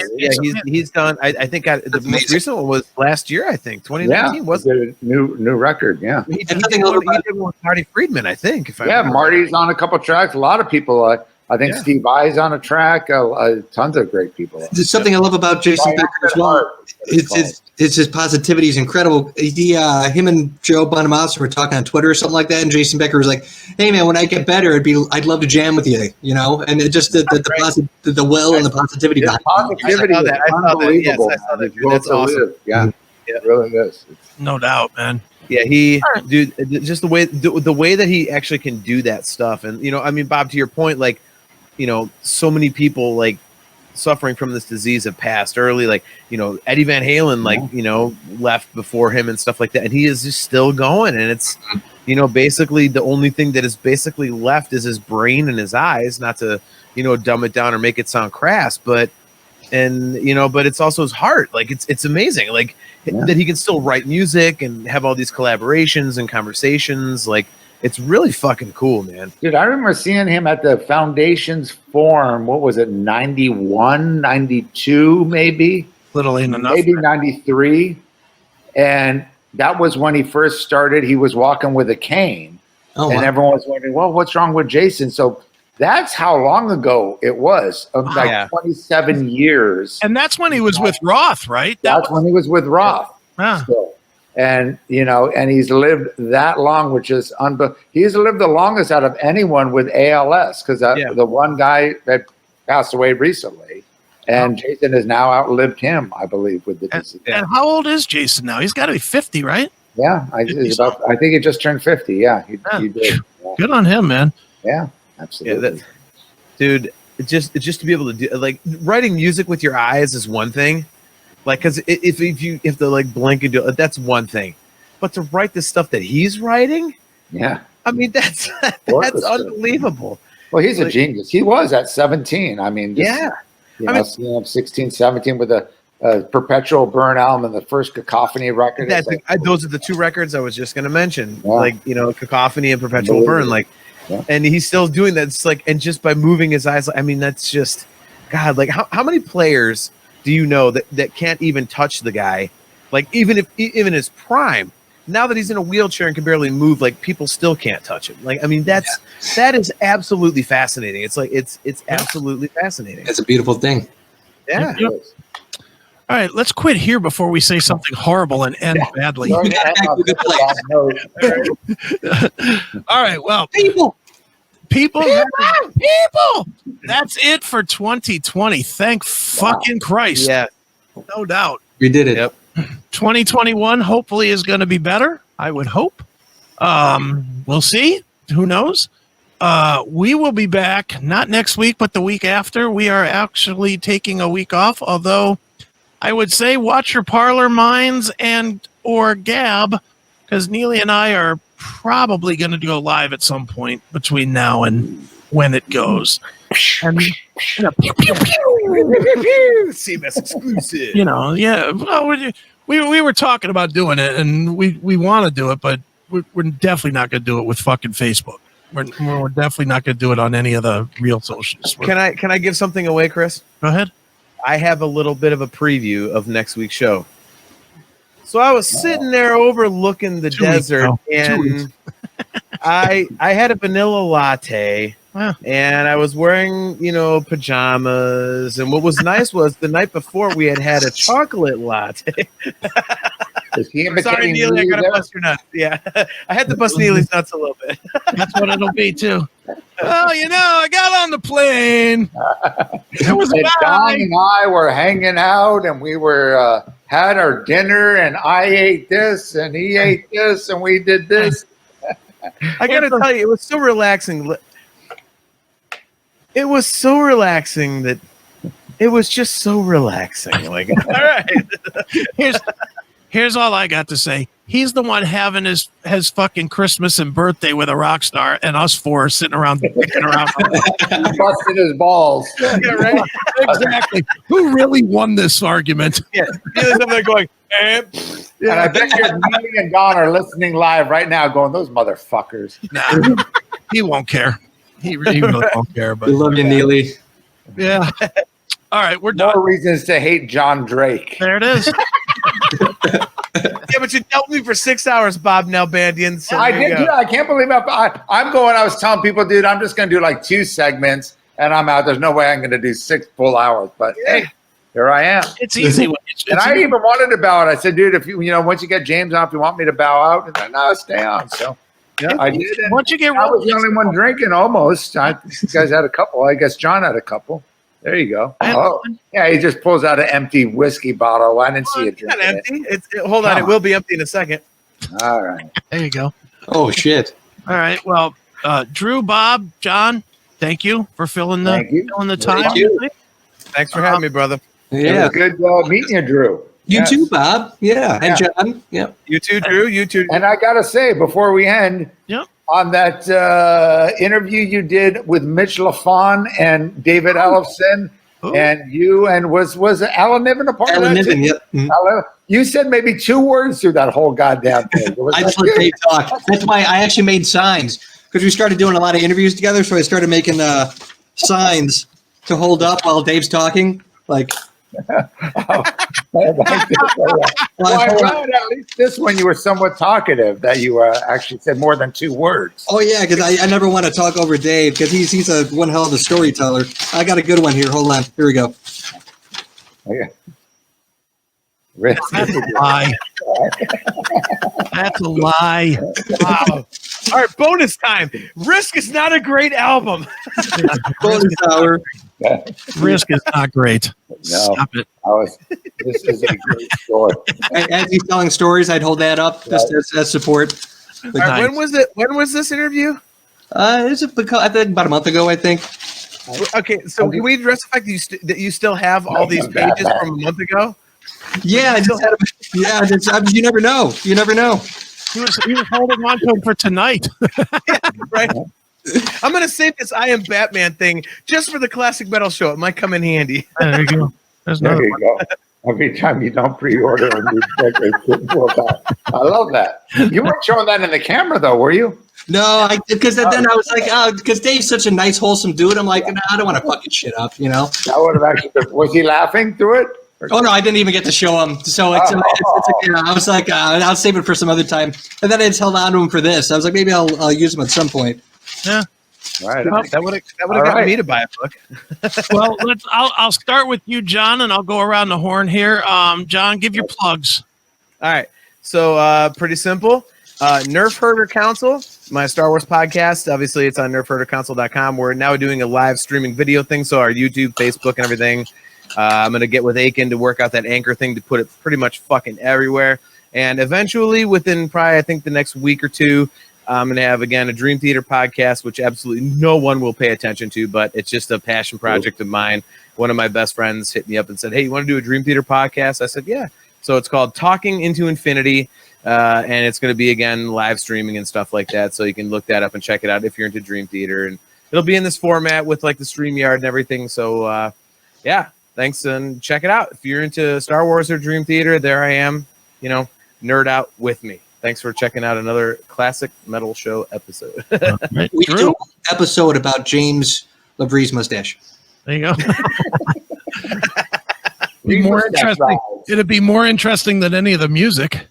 Speaker 5: he's done. I think the most recent one was last year. I think 2019 was
Speaker 4: he did a new record. Yeah,
Speaker 5: he did one with Marty Friedman. I think. If I remember
Speaker 4: Marty's on a couple tracks. A lot of people. I think Steve Vai's on a track. Tons of great people.
Speaker 3: There's something I love about Jason Becker as well. It's his positivity is incredible. Him and Joe Bonamassa were talking on Twitter or something like that, and Jason Becker was like, "Hey man, when I get better, I'd love to jam with you," you know. And it just the will and the positivity.
Speaker 4: Positivity,
Speaker 5: I saw that.
Speaker 4: unbelievable.
Speaker 5: Yes, I saw that. Dude. That's awesome.
Speaker 4: Yeah, it really is.
Speaker 2: No doubt, man.
Speaker 5: Yeah, dude, just the way that he actually can do that stuff, and I mean, Bob, to your point, like, so many people like suffering from this disease have passed early, like Eddie Van Halen, like left before him and stuff like that, and he is just still going, and it's basically the only thing that is basically left is his brain and his eyes, not to dumb it down or make it sound crass, but it's also his heart. Like it's amazing, like that he can still write music and have all these collaborations and conversations. Like it's really fucking cool, man.
Speaker 4: Dude, I remember seeing him at the Foundation's Forum. What was it, 91, 92 maybe?
Speaker 2: Little ain't enough.
Speaker 4: Maybe 93. And that was when he first started. He was walking with a cane.
Speaker 3: Oh,
Speaker 4: and everyone was wondering, well, what's wrong with Jason? So that's how long ago it was, 27 years.
Speaker 2: And that's when he was with Roth, right?
Speaker 4: That's when he was with Roth.
Speaker 2: Yeah.
Speaker 4: Still. And and he's lived that long, which is he's lived the longest out of anyone with ALS, because the one guy that passed away recently, and Jason has now outlived him, I believe, with the disease.
Speaker 2: And how old is Jason now? He's got to be 50, right?
Speaker 4: Yeah, I think he just turned 50. Yeah, he did. Yeah.
Speaker 2: Good on him, man.
Speaker 4: Yeah, absolutely.
Speaker 5: Yeah, dude, just to be able to do, like, writing music with your eyes is one thing. Like, because if you have to like blink and do it, that's one thing, but to write the stuff that he's writing, I mean that's unbelievable.
Speaker 4: Well, he's a genius. He was at 17. I mean, seeing him 16, 17 with a Perpetual Burn album and the first Cacophony record.
Speaker 5: Those are the two records I was just going to mention, like Cacophony and Perpetual Burn, like, and he's still doing that. It's like, and just by moving his eyes, I mean, that's just God. Like, how many players do you know that can't even touch the guy? Like, even his prime, now that he's in a wheelchair and can barely move, like, people still can't touch him. Like, I mean, that is absolutely fascinating. It's like it's absolutely fascinating.
Speaker 3: It's a beautiful thing.
Speaker 5: Yeah.
Speaker 2: All right, let's quit here before we say something horrible and end badly.
Speaker 3: We got back to a good place.
Speaker 2: All right, well, people. That's it for 2020. Thank fucking Christ.
Speaker 5: Yeah,
Speaker 2: no doubt.
Speaker 3: We did it.
Speaker 5: Yep.
Speaker 2: 2021 hopefully is going to be better. I would hope. We'll see. Who knows? We will be back not next week, but the week after. We are actually taking a week off, although I would say watch your Parlor Minds and or Gab, because Neely and I are probably going to go live at some point between now and when it goes. And,
Speaker 5: CMS exclusive.
Speaker 2: Well, we were talking about doing it, and we want to do it, but we're definitely not going to do it with fucking Facebook. We're definitely not going to do it on any of the real socials.
Speaker 5: Can I give something away, Chris?
Speaker 2: Go ahead.
Speaker 5: I have a little bit of a preview of next week's show. So I was sitting there overlooking the desert, and I had a vanilla latte, and I was wearing, pajamas. And what was nice was the night before we had a chocolate latte. Sorry, Neely, I got to bust your nuts. Yeah, I had to bust Neely's nuts a little bit.
Speaker 2: That's what it'll be, too. Well, I got on the plane. It was
Speaker 4: Don and I were hanging out, and we were had our dinner, and I ate this, and he ate this, and we did this.
Speaker 5: I got to tell you, it was so relaxing. It was so relaxing that it was just so relaxing. Like, all right.
Speaker 2: Here's all I got to say. He's the one having his fucking Christmas and birthday with a rock star, and us four are sitting around dicking around.
Speaker 4: Busted his balls.
Speaker 2: Yeah, right? Exactly. Who really won this argument?
Speaker 5: Yeah. Neely's up there going,
Speaker 4: And I bet you Neely and Don are listening live right now going, those motherfuckers.
Speaker 2: Nah, he won't care. He really won't care. But
Speaker 3: We love you, Neely.
Speaker 2: Yeah. All right, we're done.
Speaker 4: More reasons to hate Jon Drake.
Speaker 2: There it is.
Speaker 5: Yeah, but you dealt me for 6 hours, Bob Nalbandian. So
Speaker 4: I
Speaker 5: there you
Speaker 4: did.
Speaker 5: go.
Speaker 4: Yeah, I can't believe I'm going. I was telling people, dude, I'm just going to do like 2 segments, and I'm out. There's no way I'm going to do 6 full hours. But hey, here I am.
Speaker 2: It's easy.
Speaker 4: And I even wanted to bow out. I said, dude, if you once you get James on, if you want me to bow out, he's like, no, stay on. So
Speaker 5: Yeah.
Speaker 4: I did. And
Speaker 2: Once you get
Speaker 4: I was the only one drinking almost. You guys had a couple. I guess John had a couple. There you go. Oh, yeah, he just pulls out an empty whiskey bottle. I didn't see it
Speaker 5: It's not
Speaker 4: drinking
Speaker 5: empty. Hold on, it will be empty in a second.
Speaker 4: it. All right.
Speaker 2: There you go.
Speaker 3: Oh shit!
Speaker 2: All right. Well, Drew, Bob, John, thank you for filling the
Speaker 4: Thank you.
Speaker 2: time.
Speaker 3: Thank you.
Speaker 5: Thanks for having me, brother.
Speaker 4: It
Speaker 3: Yeah,
Speaker 4: was good meeting you, Drew.
Speaker 3: you
Speaker 4: Yes.
Speaker 3: too, Bob. Yeah, and
Speaker 4: Yeah.
Speaker 3: John. Yeah.
Speaker 5: You too, Drew. You too.
Speaker 4: And I got to say, before we end,
Speaker 2: Yep.
Speaker 4: on that interview you did with Mitch LaFon and David Ellefson,
Speaker 2: Ooh.
Speaker 4: and you, and was Alan Niven a part
Speaker 3: Alan
Speaker 4: of that?
Speaker 3: Niven,
Speaker 4: too?
Speaker 3: yep. Mhm.
Speaker 4: Alan, you said maybe 2 words through that whole goddamn thing. It was
Speaker 3: I
Speaker 4: like,
Speaker 3: just let Dave talk. That's why I actually made signs because we started doing a lot of interviews together. So I started making signs to hold up while Dave's talking. Like,
Speaker 4: well, I found at least this one you were somewhat talkative, that you actually said more than 2 words.
Speaker 3: oh yeah, because I never want to talk over Dave because he's a one hell of a storyteller. I got a good one here. Hold on. Here we go.
Speaker 4: Okay.
Speaker 2: That's a lie. That's a lie.
Speaker 5: Wow. All right, bonus time. Risk is not a great album.
Speaker 3: Bonus hour.
Speaker 2: Risk is not great.
Speaker 4: No,
Speaker 2: Stop it.
Speaker 4: this is a great story.
Speaker 3: As he's telling stories, I'd hold that up just as support.
Speaker 5: All right, when was it? When was this interview?
Speaker 3: It's I think about a month ago. I think.
Speaker 5: Okay, so can we address the fact that you still have all these pages from a month ago?
Speaker 3: Yeah, I just had you never know. You never know.
Speaker 2: He was holding on to him for tonight.
Speaker 5: Right. I'm gonna save this I Am Batman thing just for the classic metal show. It might come in handy.
Speaker 2: There you go. There's
Speaker 4: There
Speaker 2: another
Speaker 4: you
Speaker 2: one.
Speaker 4: go. Every time you don't pre-order a new book, it's good for that. I love that. You weren't showing that in the camera, though, were you?
Speaker 3: No, because then I was like, because Dave's such a nice, wholesome dude. I'm like, I don't want to fucking shit up, you know.
Speaker 4: That would have actually been, was he laughing through it?
Speaker 3: Oh no, I didn't even get to show him. So it's I was like, I'll save it for some other time. And then I just held on to him for this. I was like, maybe I'll use him at some point.
Speaker 2: Yeah.
Speaker 4: Right.
Speaker 2: Well,
Speaker 5: That would have
Speaker 4: All
Speaker 5: got
Speaker 4: right.
Speaker 5: me to buy a book.
Speaker 2: Well, I'll start with you, John, and I'll go around the horn here. John, give your plugs.
Speaker 5: All right. So pretty simple. Nerf Herder Council, my Star Wars podcast. Obviously, it's on nerfherdercouncil.com. We're now doing a live streaming video thing. So our YouTube, Facebook, and everything. I'm going to get with Akin to work out that anchor thing to put it pretty much fucking everywhere. And eventually, within probably, I think, the next week or two, I'm going to have, again, a Dream Theater podcast, which absolutely no one will pay attention to, but it's just a passion project of mine. One of my best friends hit me up and said, hey, you want to do a Dream Theater podcast? I said, yeah. So it's called Talking Into Infinity, and it's going to be, again, live streaming and stuff like that. So you can look that up and check it out if you're into Dream Theater. And it'll be in this format with, like, the StreamYard and everything. So, yeah, thanks, and check it out. If you're into Star Wars or Dream Theater, there I am, nerd out with me. Thanks for checking out another classic metal show episode.
Speaker 3: We do an episode about James LaBrie's mustache.
Speaker 2: There you go. Be more interesting. It'd be more interesting than any of the music.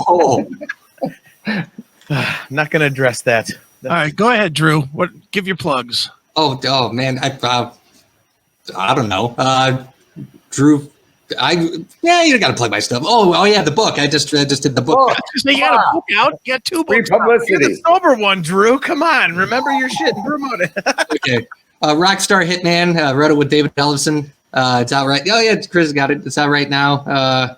Speaker 3: Oh,
Speaker 5: Not going to address that.
Speaker 2: All right, go ahead, Drew. Give your plugs.
Speaker 3: oh man, I don't know. Drew, you got to plug my stuff. Oh yeah, the book. I just did the book.
Speaker 4: Oh,
Speaker 2: You got a book out. You got 2
Speaker 4: free
Speaker 2: books out.
Speaker 5: You're the
Speaker 4: publicity.
Speaker 5: sober one, Drew. Come on. Remember your shit and promote it.
Speaker 3: Okay. Rockstar Hitman. Wrote it with David Ellefson. It's out right. Oh yeah, Chris got it. It's out right now.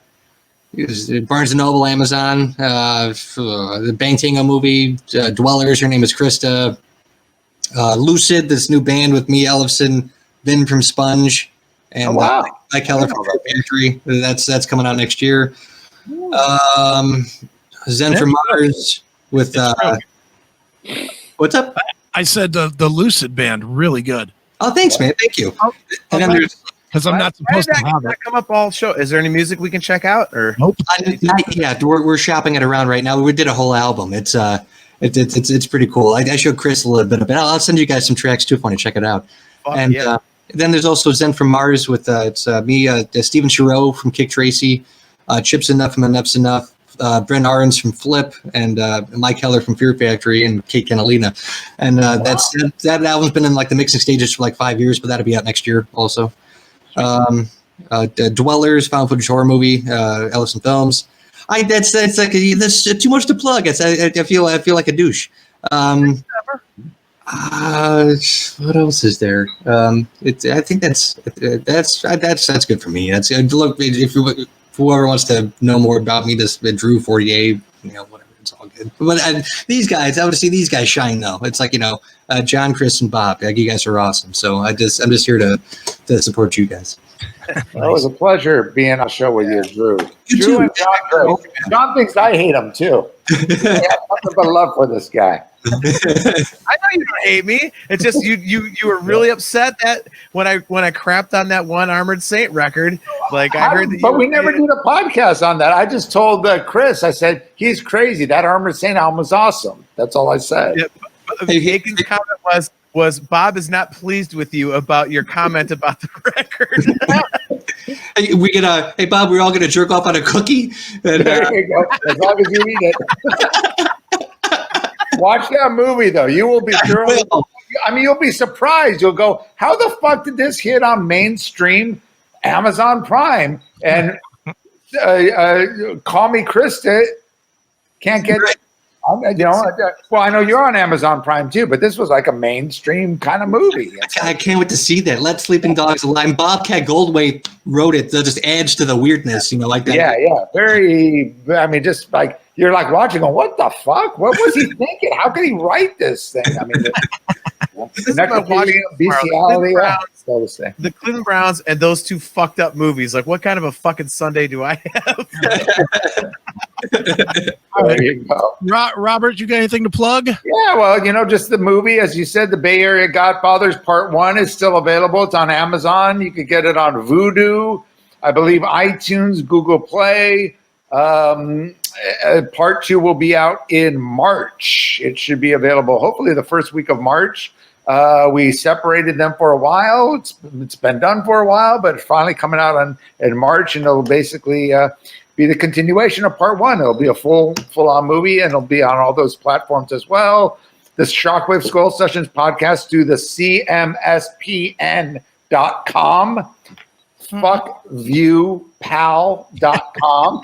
Speaker 3: It's Barnes & Noble, Amazon. The Bang Tango movie. Dwellers. Her name is Krista. Lucid. This new band with me, Ellefson, Vin from Sponge, and
Speaker 4: wow.
Speaker 3: Mike Keller from Pantry. That's coming out next year. Zen from Mars with what's up?
Speaker 2: I said the Lucid Band, really good.
Speaker 3: Oh, thanks, man. Thank you. And then there's
Speaker 2: Because I'm not supposed to have it.
Speaker 5: Come up all show. Is there any music we can check out? Or
Speaker 2: Nope.
Speaker 3: not yet. We're shopping it around right now. We did a whole album. It's pretty cool. I showed Chris a little bit of it. I'll send you guys some tracks too if you want to check it out.
Speaker 5: Fuck
Speaker 3: And
Speaker 5: yeah.
Speaker 3: Then there's also Zen from Mars with it's me, Steven Chirot from Kick Tracy, Chips Enough from Enough's Enough, Brent Arons from Flip, and Mike Heller from Fear Factory, and Kate Canalina. And that album's been in like the mixing stages for like 5 years, but that'll be out next year also. Dwellers, found footage horror movie, Ellison Films. That's too much to plug. I feel like a douche. What else is there? I think that's good for me. Look, if whoever wants to know more about me, this Drew Fortier, whatever, it's all good. But these guys, I want to see these guys shine though. It's like John, Chris, and Bob. Like, you guys are awesome. So I'm just here to support you guys.
Speaker 4: It was a pleasure being on a show with you, Drew.
Speaker 3: You
Speaker 4: Drew
Speaker 3: too.
Speaker 4: and Jon Drake. Jon thinks I hate him too. I have nothing but love for this guy.
Speaker 5: I know you don't hate me. It's just you were really upset that when I crapped on that one Armored Saint record. Like I heard that.
Speaker 4: But we never did a podcast on that. I just told Chris. I said he's crazy. That Armored Saint album was awesome. That's all I said.
Speaker 5: Yeah, Akin's comment was Bob is not pleased with you about your comment about the record.
Speaker 3: Hey Bob, we're all gonna jerk off on a cookie. And,
Speaker 4: there you go. As long as you eat it. Watch that movie though. You will be you'll be surprised. You'll go, how the fuck did this hit on mainstream Amazon Prime? And Call Me Krista can't get. Well, I know you're on Amazon Prime too, but this was like a mainstream kind of movie.
Speaker 3: I can't wait to see that. Let Sleeping Dogs Lie. And Bobcat Goldthwait wrote it. That just adds to the weirdness, like that.
Speaker 4: Yeah. Very. I mean, just like you're like watching, going, what the fuck? What was he thinking? How could he write this thing? I mean, bestiality.
Speaker 5: The Cleveland Browns and those two fucked up movies. Like, what kind of a fucking Sunday do I have?
Speaker 4: There you go.
Speaker 2: Robert, you got anything to plug?
Speaker 4: Yeah, well, just the movie, as you said, the Bay Area Godfathers Part 1 is still available. It's on Amazon. You could get it on Vudu, I believe iTunes, Google Play. Part 2 will be out in March. It should be available hopefully the first week of March. We separated them for a while. It's been done for a while, but it's finally coming out in March, and it'll basically be the continuation of Part 1. It'll be a full-on movie, and it'll be on all those platforms as well. The Shockwave Skull Sessions podcast do the cmspn.com. Fuckviewpal.com.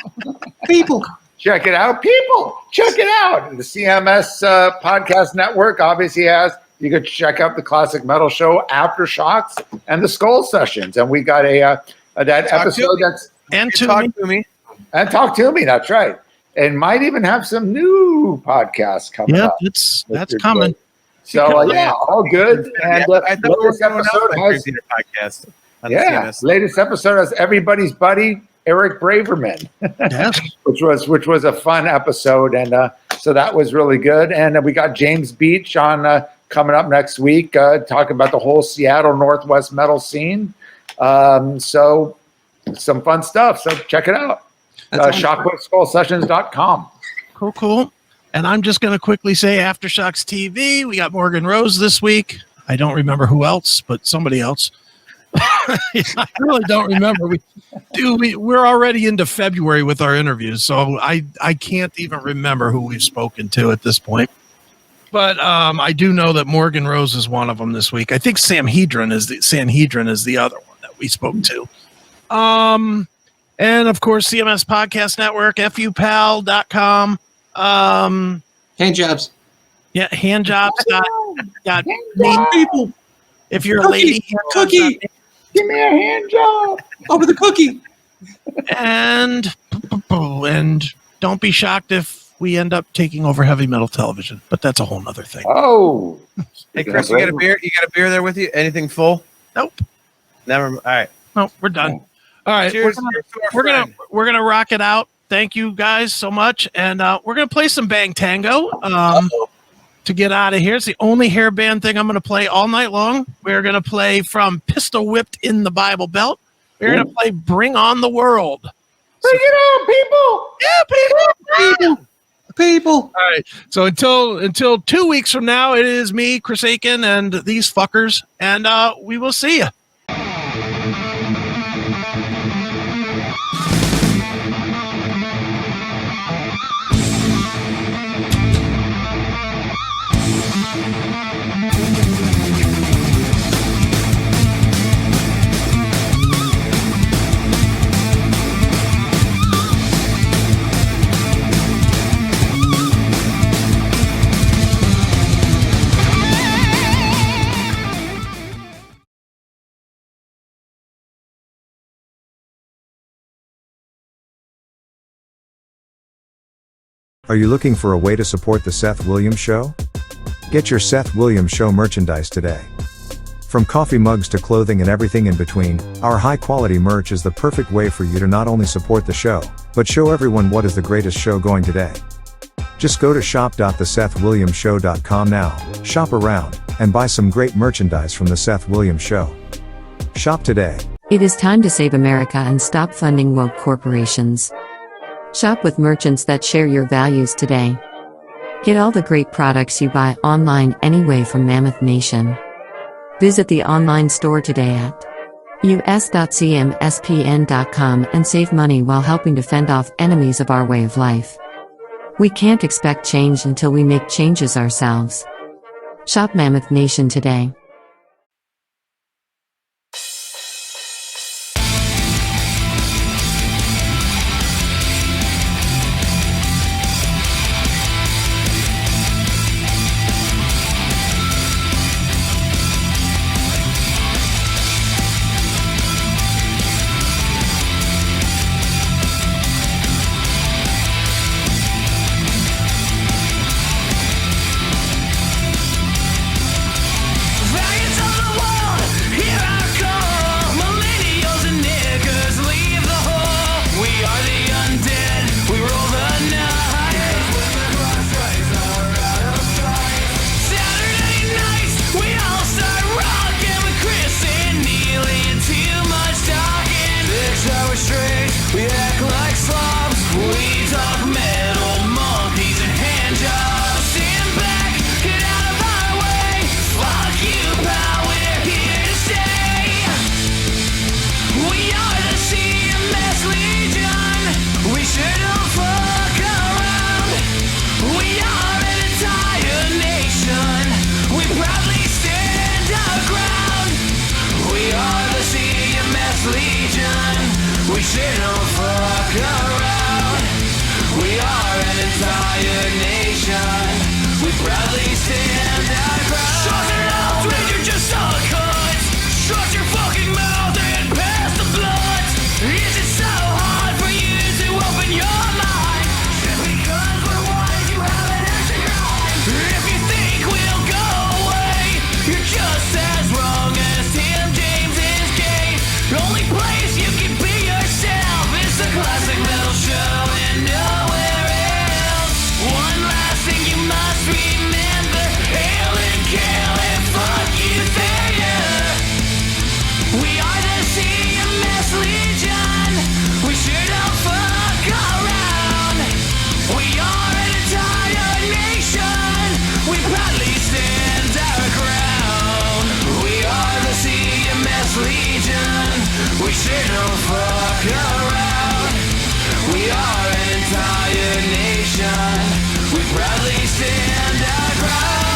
Speaker 3: People.
Speaker 4: Check it out. People, check it out. The CMS podcast network obviously has. You can check out the Classic Metal Show, Aftershocks, and the Skull Sessions. And we got that episode that's
Speaker 2: Talk to me.
Speaker 4: And Talk to Me. That's right. And might even have some new podcasts coming up.
Speaker 2: That's coming.
Speaker 4: So all good. And
Speaker 5: I thought latest episode has podcast.
Speaker 4: Latest episode has everybody's buddy Eric Braverman,
Speaker 2: Yes.
Speaker 4: which was a fun episode, and so that was really good. And we got James Beach on coming up next week, talking about the whole Seattle Northwest metal scene. So some fun stuff. So check it out. Shockwaveskullsessions.com.
Speaker 2: Cool. And I'm just going to quickly say Aftershocks TV. We got Morgan Rose this week. I don't remember who else, but somebody else. I really don't remember. We're already into February with our interviews, so I can't even remember who we've spoken to at this point. But I do know that Morgan Rose is one of them this week. I think Sanhedrin is the other one that we spoke to. And of course, CMS Podcast Network, FUPAL.com.
Speaker 3: Handjobs.
Speaker 2: Yeah, handjobs. People. If you're a lady,
Speaker 3: cookie.
Speaker 4: Give me a hand job.
Speaker 3: Over the cookie.
Speaker 2: And don't be shocked if we end up taking over heavy metal television, but that's a whole nother thing.
Speaker 4: Oh.
Speaker 5: Hey, Chris, you got a beer? You got a beer there with you? Anything full?
Speaker 2: Nope.
Speaker 5: Never. All right.
Speaker 2: No, we're done. All right.
Speaker 5: Cheers.
Speaker 2: We're gonna rock it out. Thank you guys so much, and we're gonna play some Bang Tango to get out of here. It's the only hair band thing I'm gonna play all night long. We're gonna play from Pistol Whipped in the Bible Belt. We're gonna play Bring on the World.
Speaker 4: Bring it on, people!
Speaker 2: Yeah,
Speaker 3: People.
Speaker 2: All right. So until 2 weeks from now, it is me, Chris Akin, and these fuckers, and we will see you.
Speaker 6: Are you looking for a way to support the Seth Williams Show? Get your Seth Williams Show merchandise today. From coffee mugs to clothing and everything in between, our high-quality merch is the perfect way for you to not only support the show, but show everyone what is the greatest show going today. Just go to shop.thesethwilliamsshow.com now, shop around, and buy some great merchandise from the Seth Williams Show. Shop today.
Speaker 7: It is time to save America and stop funding woke corporations. Shop with merchants that share your values today. Get all the great products you buy online anyway from Mammoth Nation. Visit the online store today at us.cmspn.com and save money while helping to fend off enemies of our way of life. We can't expect change until we make changes ourselves. Shop Mammoth Nation today.
Speaker 8: We proudly stand our ground.